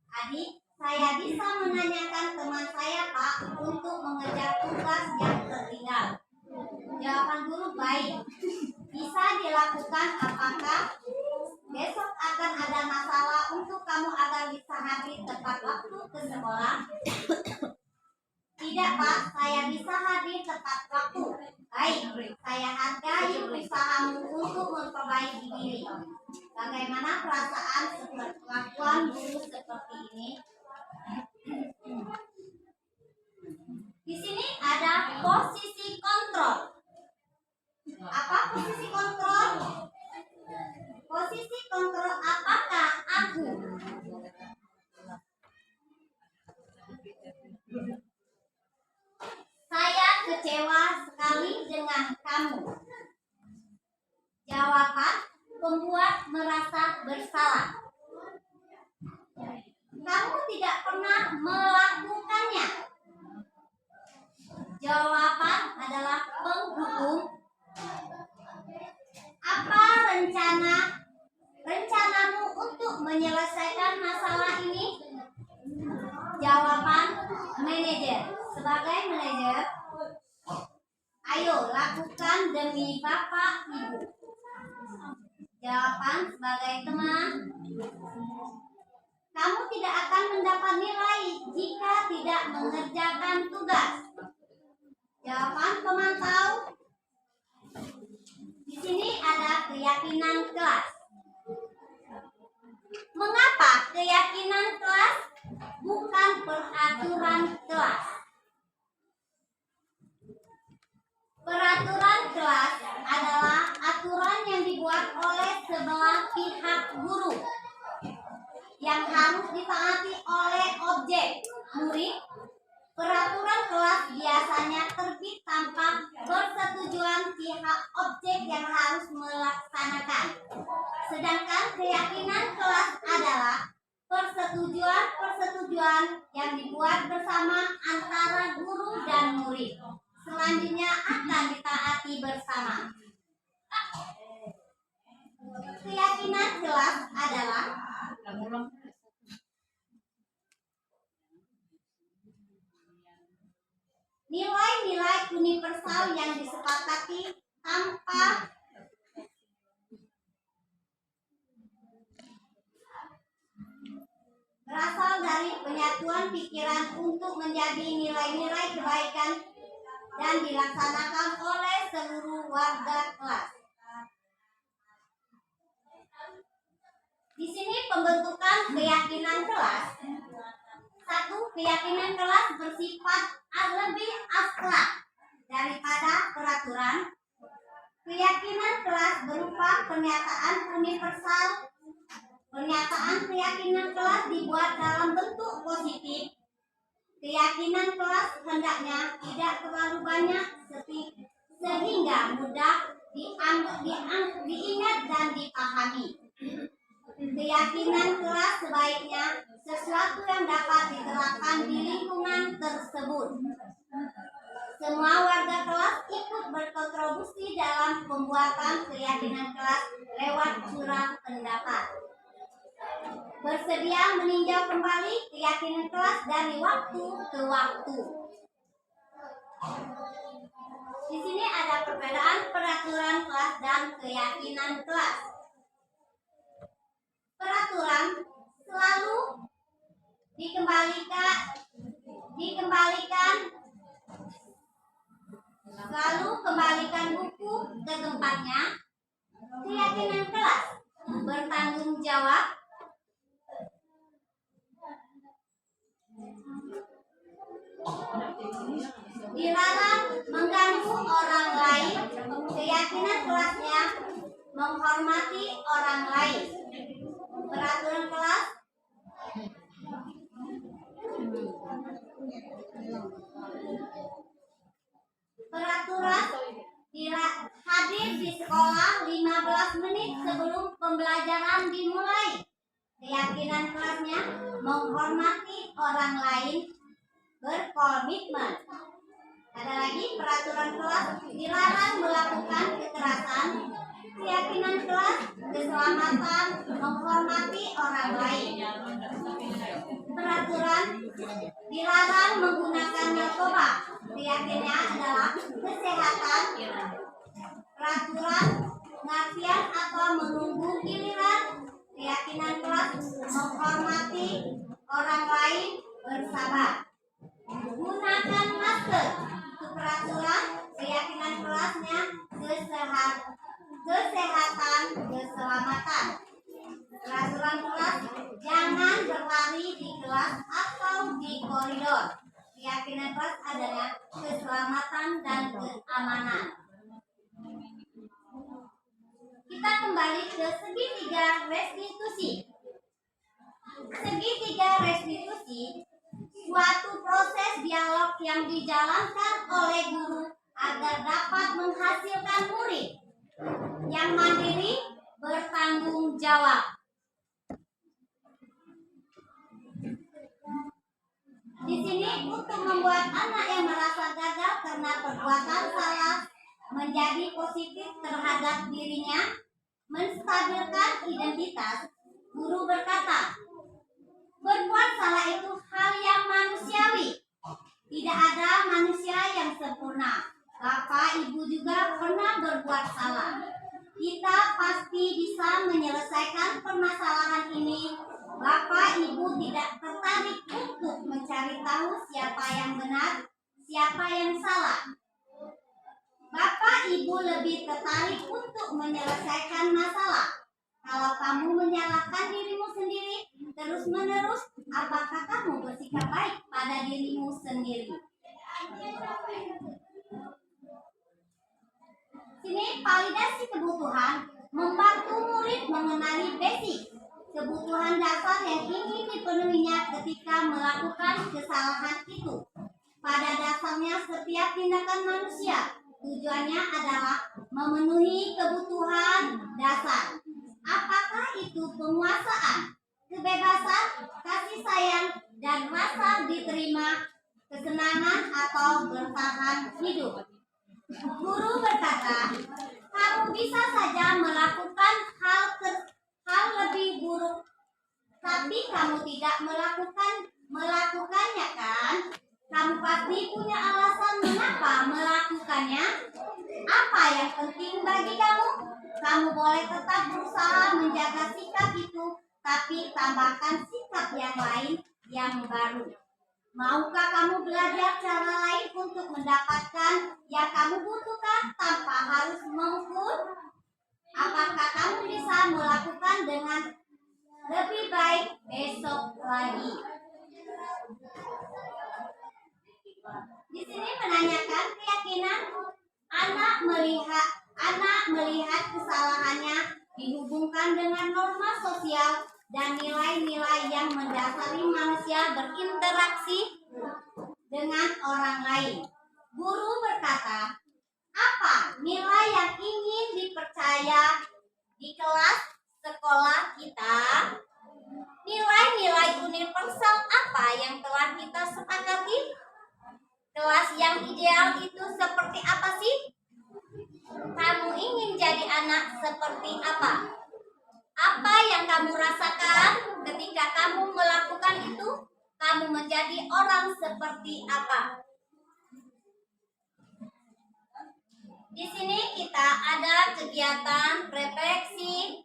Adi, saya bisa menanyakan teman saya Pak untuk mengejar tugas yang tertinggal. Jawaban guru, baik. Bisa dilakukan. Apakah besok akan ada masalah untuk kamu agar bisa hadir tepat waktu ke sekolah? Tidak Pak, saya bisa hadir tepat waktu. Baik, saya hargai usahamu untuk memperbaiki diri. Bagaimana perasaan perlakuan guru seperti ini? Di sini ada posisi kontrol. Apa posisi kontrol? Posisi kontrol apakah aku? Saya kecewa sekali dengan kamu. Jawaban pembuat merasa bersalah. Kamu tidak pernah melakukannya. Jawaban adalah penghukum. Apa rencanamu untuk menyelesaikan masalah ini? Jawaban manajer. Sebagai manajer, ayo lakukan demi Bapak Ibu. Jawaban sebagai teman, kamu tidak akan mendapat nilai jika tidak mengerjakan tugas. Jawaban pemantau, di sini ada keyakinan kelas. Mengapa keyakinan kelas bukan peraturan kelas? Peraturan kelas adalah aturan yang dibuat oleh sebelah pihak guru yang harus ditaati oleh objek murid. Peraturan kelas biasanya terbit tanpa persetujuan pihak objek yang harus melakukan persetujuan yang dibuat bersama antara guru dan murid. Selanjutnya akan ditaati bersama. Keyakinan kelas adalah nilai-nilai universal yang disepakati tanpa berasal dari penyatuan pikiran untuk menjadi nilai-nilai kebaikan dan dilaksanakan oleh seluruh warga kelas. Di sini pembentukan keyakinan kelas. Satu, keyakinan kelas bersifat lebih abstrak daripada peraturan. Keyakinan kelas berupa pernyataan universal. Pernyataan keyakinan kelas dibuat dalam bentuk positif. Keyakinan kelas hendaknya tidak terlalu banyak sehingga mudah diingat dan dipahami. Keyakinan kelas sebaiknya sesuatu yang dapat diterapkan di lingkungan tersebut. Semua warga kelas ikut berkontribusi dalam pembuatan keyakinan kelas lewat surat pendapat. Bersedia meninjau kembali keyakinan kelas dari waktu ke waktu. Di sini ada perbedaan peraturan kelas dan keyakinan kelas. Peraturan selalu kembalikan buku ke tempatnya. Keyakinan kelas bertanggung jawab. Dilarang mengganggu orang lain. Keyakinan kelasnya menghormati orang lain. Peraturan kelas hadir di sekolah 15 menit sebelum pembelajaran dimulai. Keyakinan kelasnya menghormati orang lain, berkomitmen. Ada lagi peraturan kelas dilarang melakukan kekerasan. Keyakinan kelas keselamatan, menghormati orang lain. Peraturan dilarang menggunakan narkoba. Keyakinannya adalah kesehatan. Peraturan pengertian atau menunggu giliran. Keyakinan kelas menghormati orang lain, bersabar. Gunakan masker. Itu peraturan. Keyakinan kelasnya kesehatan, keselamatan. Peraturan kelas jangan berlari di kelas atau di koridor. Keyakinan kelas adalah keselamatan dan keamanan. Kita kembali ke segitiga restitusi. Segitiga restitusi suatu proses dialog yang dijalankan oleh guru agar dapat menghasilkan murid yang mandiri, bertanggung jawab. Di sini untuk membuat anak yang merasa gagal karena perbuatan salah menjadi positif terhadap dirinya, menstabilkan identitas, guru berkata, berbuat salah itu hal yang manusiawi. Tidak ada manusia yang sempurna. Bapak, Ibu juga pernah berbuat salah. Kita pasti bisa menyelesaikan permasalahan ini. Bapak, Ibu tidak tertarik untuk mencari tahu siapa yang benar, siapa yang salah. Bapak, Ibu lebih tertarik untuk menyelesaikan masalah. Kalau kamu menyalahkan dirimu sendiri terus-menerus, apakah kamu bersikap baik pada dirimu sendiri? Sini validasi kebutuhan, membantu murid mengenali basic kebutuhan dasar yang ingin dipenuhinya ketika melakukan kesalahan itu. Pada dasarnya setiap tindakan manusia tujuannya adalah memenuhi kebutuhan dasar. Apakah itu penguasaan, kebebasan, kasih sayang, dan diterima kesenangan atau bertahan hidup. Guru berkata, kamu bisa saja melakukan hal lebih buruk, tapi kamu tidak melakukannya kan? Kamu pasti punya alasan mengapa melakukannya. Apa yang penting bagi kamu? Kamu boleh tetap berusaha menjaga sikap itu, tapi tambahkan sikap yang lain yang baru. Maukah kamu belajar cara lain untuk mendapatkan yang kamu butuhkan tanpa harus mengukur? Apakah kamu bisa melakukan dengan lebih baik besok lagi? Di sini menanyakan keyakinan anak melihat kesalahannya dihubungkan dengan norma sosial dan nilai-nilai yang mendasari manusia berinteraksi dengan orang lain. Guru berkata, apa nilai yang ingin dipercaya di kelas sekolah kita? Nilai-nilai universal apa yang telah kita sepakati? Kelas yang ideal itu seperti apa sih? Kamu ingin jadi anak seperti apa? Apa yang kamu rasakan ketika kamu melakukan itu? Kamu menjadi orang seperti apa? Di sini kita ada kegiatan refleksi.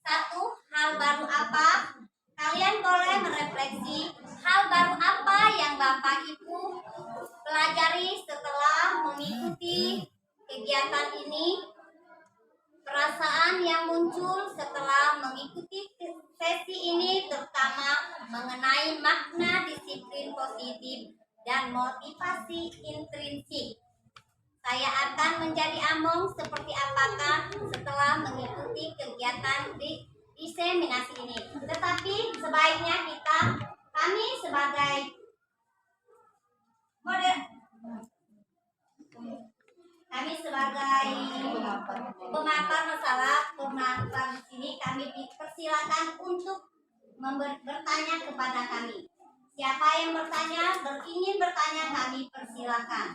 Satu, hal baru apa? Kalian boleh merefleksi hal baru apa yang Bapak Ibu pelajari setelah mengikuti kegiatan ini. Perasaan yang muncul setelah mengikuti sesi ini terutama mengenai makna disiplin positif dan motivasi intrinsik. Saya akan menjadi among seperti apakah setelah mengikuti kegiatan diseminasi ini. Tetapi sebaiknya kami sebagai pemaparan masalah pemaparan di sini kami dipersilakan untuk bertanya kepada kami. Siapa yang ingin bertanya kami persilakan.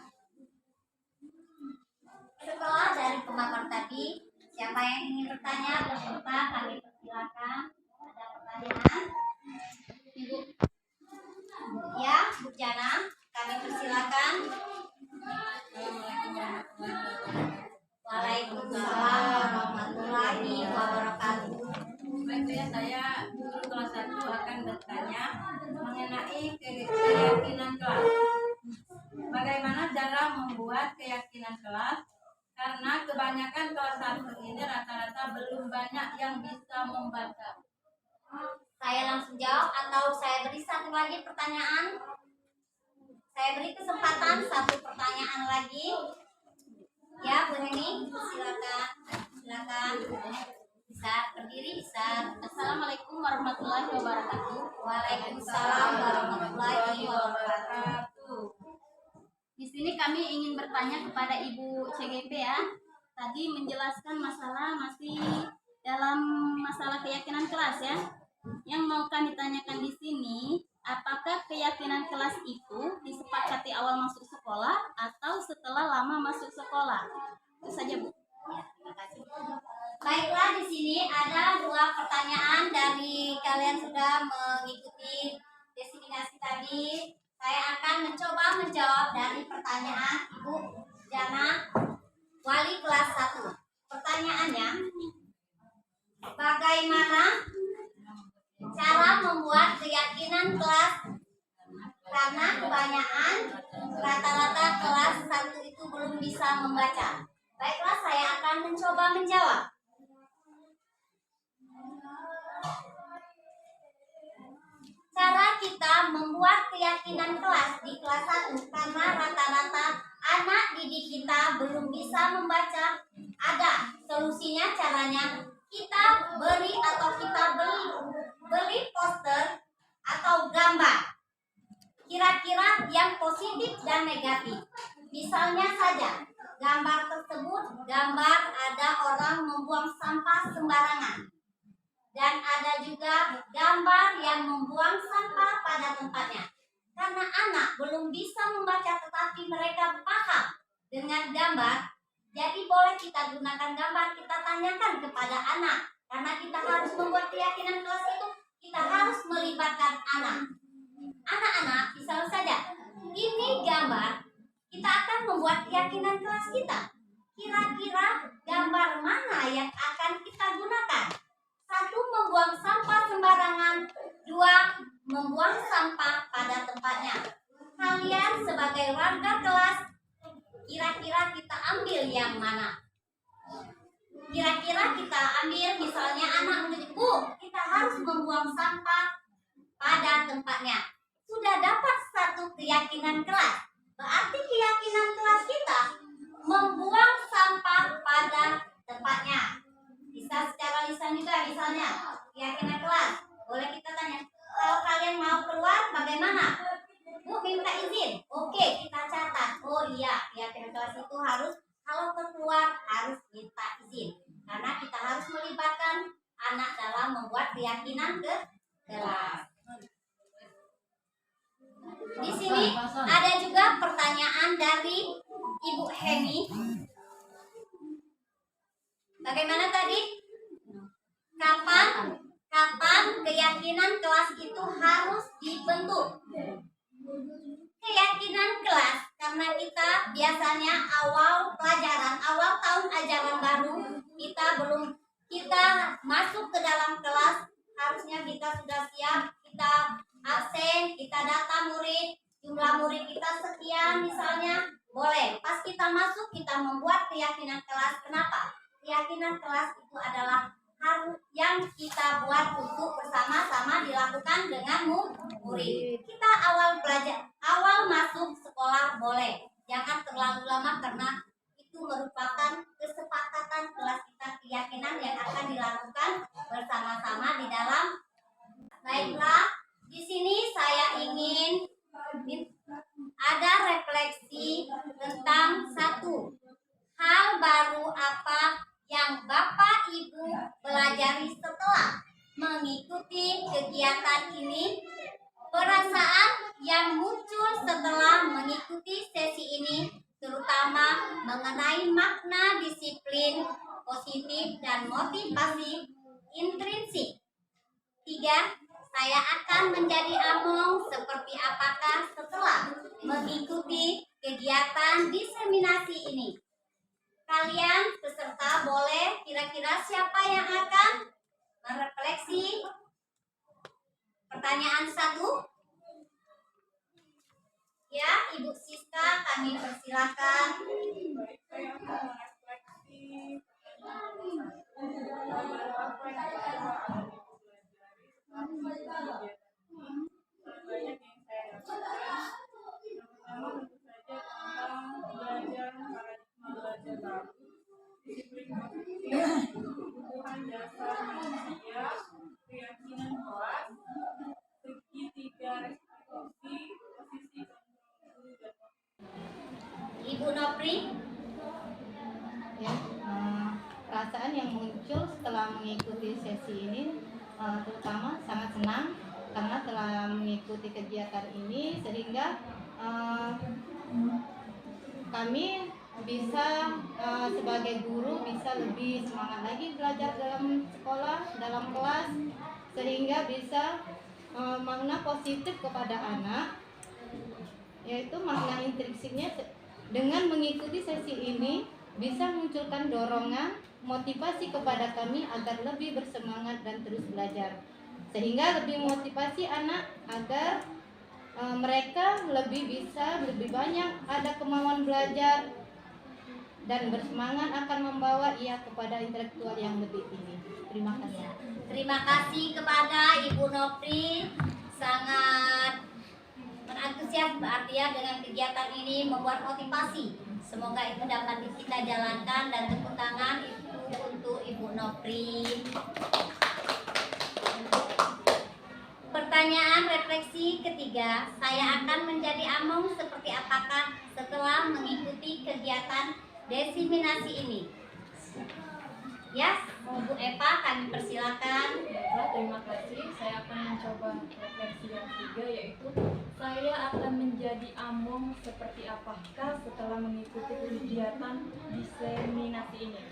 Setelah dari pemaparan tadi, siapa yang ingin bertanya peserta kami persilakan. Ada pertanyaan? Ibu. Ya, Bu Jana, kami persilakan. Waalaikumsalam warahmatullahi wabarakatuh. Baik ya, saya guru kelas 1 akan bertanya mengenai keyakinan kelas. Bagaimana cara membuat keyakinan kelas? Karena kebanyakan kelas 1 ini rata-rata belum banyak yang bisa membaca. Saya langsung jawab atau saya beri satu lagi pertanyaan? Saya beri kesempatan satu pertanyaan lagi. Ya, Bu Heni, silakan. Bisa berdiri, bisa. Assalamualaikum warahmatullahi wabarakatuh. Waalaikumsalam warahmatullahi wabarakatuh. Di sini kami ingin bertanya kepada Ibu CGP ya. Tadi menjelaskan masih dalam masalah keyakinan kelas ya. Yang mau kami tanyakan di sini, apakah keyakinan kelas itu disepakati awal masuk sekolah atau setelah lama masuk sekolah? Itu saja, Bu. Ya, terima kasih. Baiklah, di sini ada dua pertanyaan dari kalian sudah mengikuti diseminasi tadi. Saya akan mencoba menjawab dari pertanyaan Ibu Jana, wali kelas 1. Pertanyaannya, bagaimana cara membuat keyakinan kelas? Karena kebanyakan rata-rata kelas 1 itu belum bisa membaca. Baiklah, saya akan mencoba menjawab. Cara kita membuat keyakinan kelas di kelas 1 karena rata-rata anak didik kita belum bisa membaca. Ada solusinya, caranya kita beri poster atau gambar kira-kira yang positif dan negatif. Misalnya saja, gambar tersebut gambar ada orang membuang sampah sembarangan. Dan ada juga gambar yang membuang sampah pada tempatnya. anak-anak belum bisa membaca tetapi mereka paham dengan gambar, jadi boleh kita gunakan gambar, kita tanyakan kepada anak. Karena kita harus membuat keyakinan kelas itu, kita harus melibatkan anak. Anak-anak, misalnya saja, ini gambar, kita akan membuat keyakinan kelas kita. Kira-kira gambar mana yang akan kita gunakan? 1. Membuang sampah sembarangan. 2. Membuang sampah pada tempatnya. Kalian sebagai warga kelas, kira-kira kita ambil yang mana? Kira-kira kita ambil, misalnya anak menunjuk, Bu, kita harus membuang sampah pada tempatnya. Sudah dapat satu keyakinan kelas. Berarti keyakinan kelas kita membuang sampah pada tempatnya. Bisa secara lisan juga, misalnya keyakinan kelas. Boleh kita tanya, kalau kalian mau keluar bagaimana? Bu, minta izin. Oke, kita catat. Oh iya, keyakinan kelas itu harus kalau keluar harus minta izin. Karena kita harus melibatkan anak dalam membuat keyakinan ke kelas. Di sini ada juga pertanyaan dari Ibu Heni. Bagaimana tadi? Kapan keyakinan kelas itu harus dibentuk? Keyakinan kelas karena kita biasanya awal pelajaran, awal tahun ajaran baru, kita masuk ke dalam kelas, harusnya kita sudah siap, kita absen, kita data murid, jumlah murid kita sekian misalnya, boleh. Pas kita masuk kita membuat keyakinan kelas. Kenapa? Keyakinan kelas itu adalah hal yang kita buat untuk bersama-sama dilakukan dengan murid. Kita awal masuk sekolah boleh, jangan terlalu lama karena itu merupakan kesepakatan kelas kita, keyakinan yang akan dilakukan bersama-sama di dalam. Baiklah, di sini saya ingin ada refleksi tentang satu hal baru apa yang Bapak Ibu pelajari setelah mengikuti kegiatan ini. Perasaan yang muncul setelah mengikuti sesi ini terutama mengenai makna disiplin positif dan motivasi intrinsik. 3. Saya akan menjadi among seperti apakah setelah mengikuti kegiatan diseminasi ini. Kalian peserta boleh kira-kira siapa yang akan merefleksi pertanyaan 1? Ya, Ibu Siska, kami persilakan. Baik, saya akan merefleksi apa yang telah Ibu pelajari setelah mengikuti kegiatan ini. Banyak yang saya dapatkan. Yang pertama tentu saja tentang belajar paradigma belajar baru, disiplin positif, kebutuhan dasar manusia, keyakinan kelas, segitiga restitusi, posisi kontrol guru dan Ibu Nopri. Ya, perasaan yang muncul setelah mengikuti sesi ini terutama sangat senang karena telah mengikuti kegiatan ini sehingga kami bisa sebagai guru bisa lebih semangat lagi belajar dalam sekolah, dalam kelas, sehingga bisa makna positif kepada anak, yaitu makna intrinsiknya dengan mengikuti sesi ini bisa munculkan dorongan motivasi kepada kami agar lebih bersemangat dan terus belajar, sehingga lebih motivasi anak agar mereka lebih banyak ada kemauan belajar dan bersemangat akan membawa ia kepada intelektual yang lebih tinggi. Terima kasih. Terima kasih kepada Ibu Nopri, sangat berantusias berarti ya dengan kegiatan ini membuat motivasi. Semoga itu dapat kita jalankan dan tepuk tangan itu untuk Ibu Nopri. Pertanyaan refleksi ketiga, saya akan menjadi among seperti apakah setelah mengikuti kegiatan diseminasi ini? Ya, Bu Eva, kami persilakan. Terima kasih. Saya akan mencoba refleksi yang ketiga, yaitu Saya akan menjadi among seperti apakah setelah mengikuti kegiatan diseminasi ini?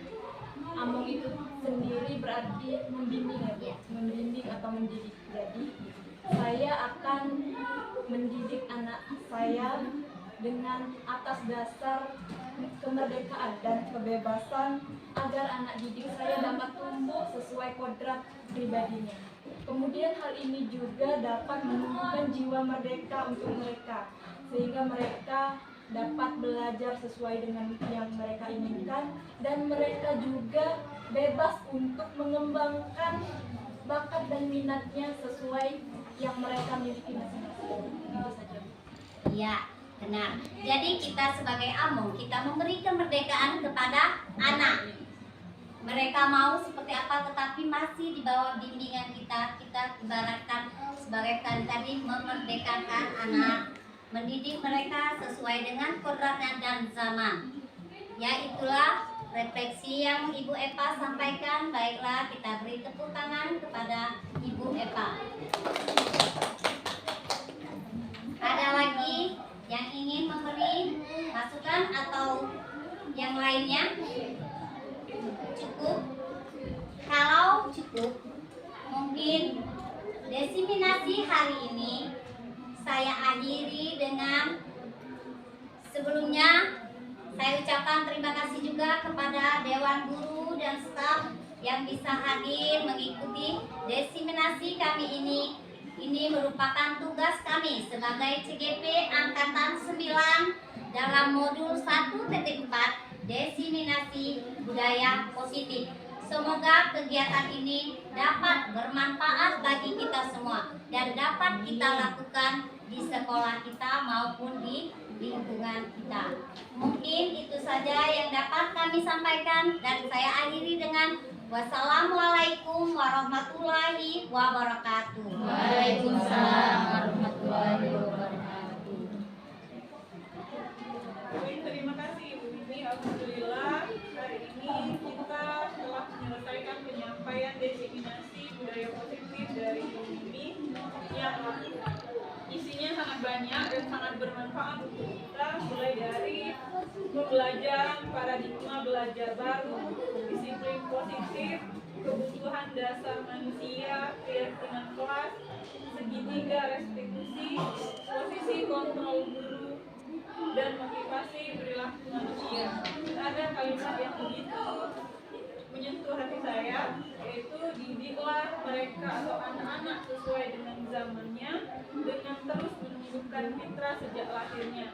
Among itu sendiri berarti membimbing ya Bu? Membimbing atau mendidik. Jadi saya akan mendidik anak saya dengan atas dasar kemerdekaan dan kebebasan agar anak didik saya dapat tumbuh sesuai kodrat pribadinya. Kemudian hal ini juga dapat menumbuhkan jiwa merdeka untuk mereka, sehingga mereka dapat belajar sesuai dengan yang mereka inginkan, dan mereka juga bebas untuk mengembangkan bakat dan minatnya sesuai yang mereka miliki masing-masing. Itu saja. Iya, benar. Jadi kita sebagai among, kita memberi kemerdekaan kepada anak. Mereka mau seperti apa tetapi masih di bawah bimbingan kita. Kita ibaratkan sebagai tadi memerdekakan anak, mendidik mereka sesuai dengan kodratnya dan zaman. Ya, itulah refleksi yang Ibu Eva sampaikan. Baiklah, kita beri tepuk tangan kepada Ibu Eva. Ada lagi yang ingin memberi masukan atau yang lainnya? Cukup? Kalau cukup, mungkin diseminasi hari ini saya akhiri dengan sebelumnya saya ucapkan terima kasih juga kepada Dewan Guru dan staf yang bisa hadir mengikuti diseminasi kami ini. Ini merupakan tugas kami sebagai CGP Angkatan 9 dalam modul 1.4 Diseminasi Budaya Positif. Semoga kegiatan ini dapat bermanfaat bagi kita semua dan dapat kita lakukan di sekolah kita maupun di lingkungan kita. Mungkin itu saja yang dapat kami sampaikan dan saya akhiri dengan wassalamualaikum warahmatullahi wabarakatuh. Waalaikumsalam warahmatullahi wabarakatuh. Terima kasih Ibu Mimi. Alhamdulillah hari ini kita telah menyelesaikan penyampaian diseminasi budaya positif dari Ibu Mimi yang isinya sangat banyak dan sangat bermanfaat untuk kita, mulai dari pembelajaran paradigma belajar baru, disiplin positif, kebutuhan dasar manusia, keyakinan kelas, segitiga restitusi, posisi kontrol guru, dan motivasi perilaku manusia. Ada kalimat yang begitu menyentuh hati saya, yaitu didiklah mereka atau anak-anak sesuai dengan zamannya dengan terus menumbuhkan fitrah sejak lahirnya,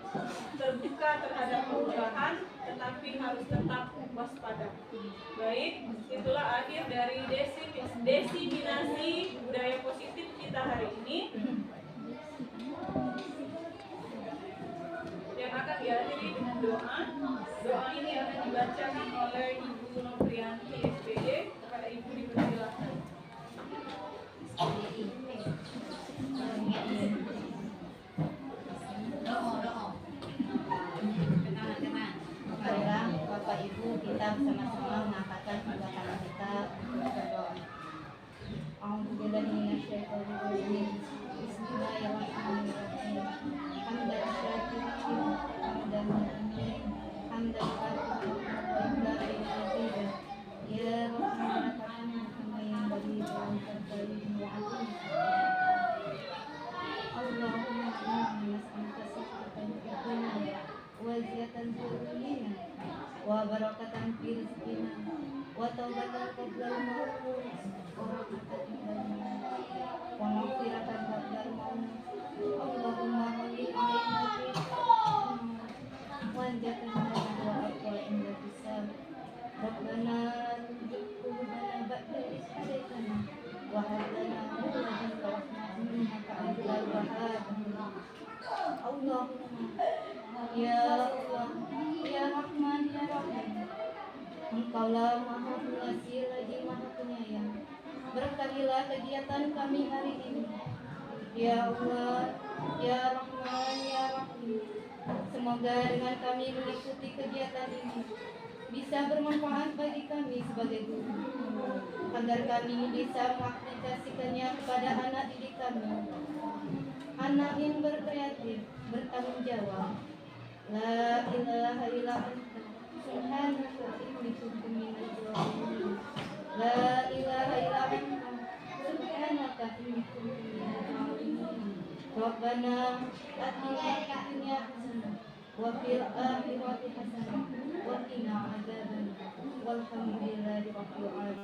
terbuka terhadap perubahan tetapi harus tetap waspada. Baik, itulah akhir dari diseminasi budaya positif kita hari ini yang akan diakhiri dengan doa. Doa ini akan dibacakan oleh Ibu Noprianti SPD. Kepada Ibu dipersilakan. Marilah Bapak Ibu kita bersama-sama mengangkatkan kedua tangan kita untuk berdoa. Alhamdulillahirrahmanirrahim. Bismillahirrahmanirrahim. Hamdan syakirin, hamdan mu'min, hamdan katsiran, ya Rahman Rahim, hamdan bari'an katsirin wa'adim. Allahumma inni nas'aluka sihhatan fid dunya wa ziyadatan fil ilmi wa barakatan fi rizqina wa taubatan qabla al-maut wa rahmatan indal maut wa maghfiratan qabla al-maut. Allahumma wali alaina fi wa jatana wa aqwa inda hisab. Rabbana tujib qulubana ba'da idh hadaytana wa hab lana min ladunka rahmatan innaka antal wahhab. Allahumma ya Allah, ya Rahman, ya Rahim, Engkaulah Maha Pengasih lagi Maha Penyayang. Berkahilah kegiatan kami hari ini. Ya Allah, ya Rahman, ya Rahim, semoga dengan kami mengikuti kegiatan ini bisa bermanfaat bagi kami sebagai guru, agar kami bisa mengaplikasikannya kepada anak didik kami. anak yang berkreatif, bertanggung jawab. La ilaha illa anta subhanaka inni kuntu minadz dzalimin. La ilaha illa anta subhanaka inni kuntu minadz dzalimin. Rabbana atina fid dunya hasanah wa fil akhirati hasanah wa qina adzabannar. Walhamdulillahi rabbil alamin.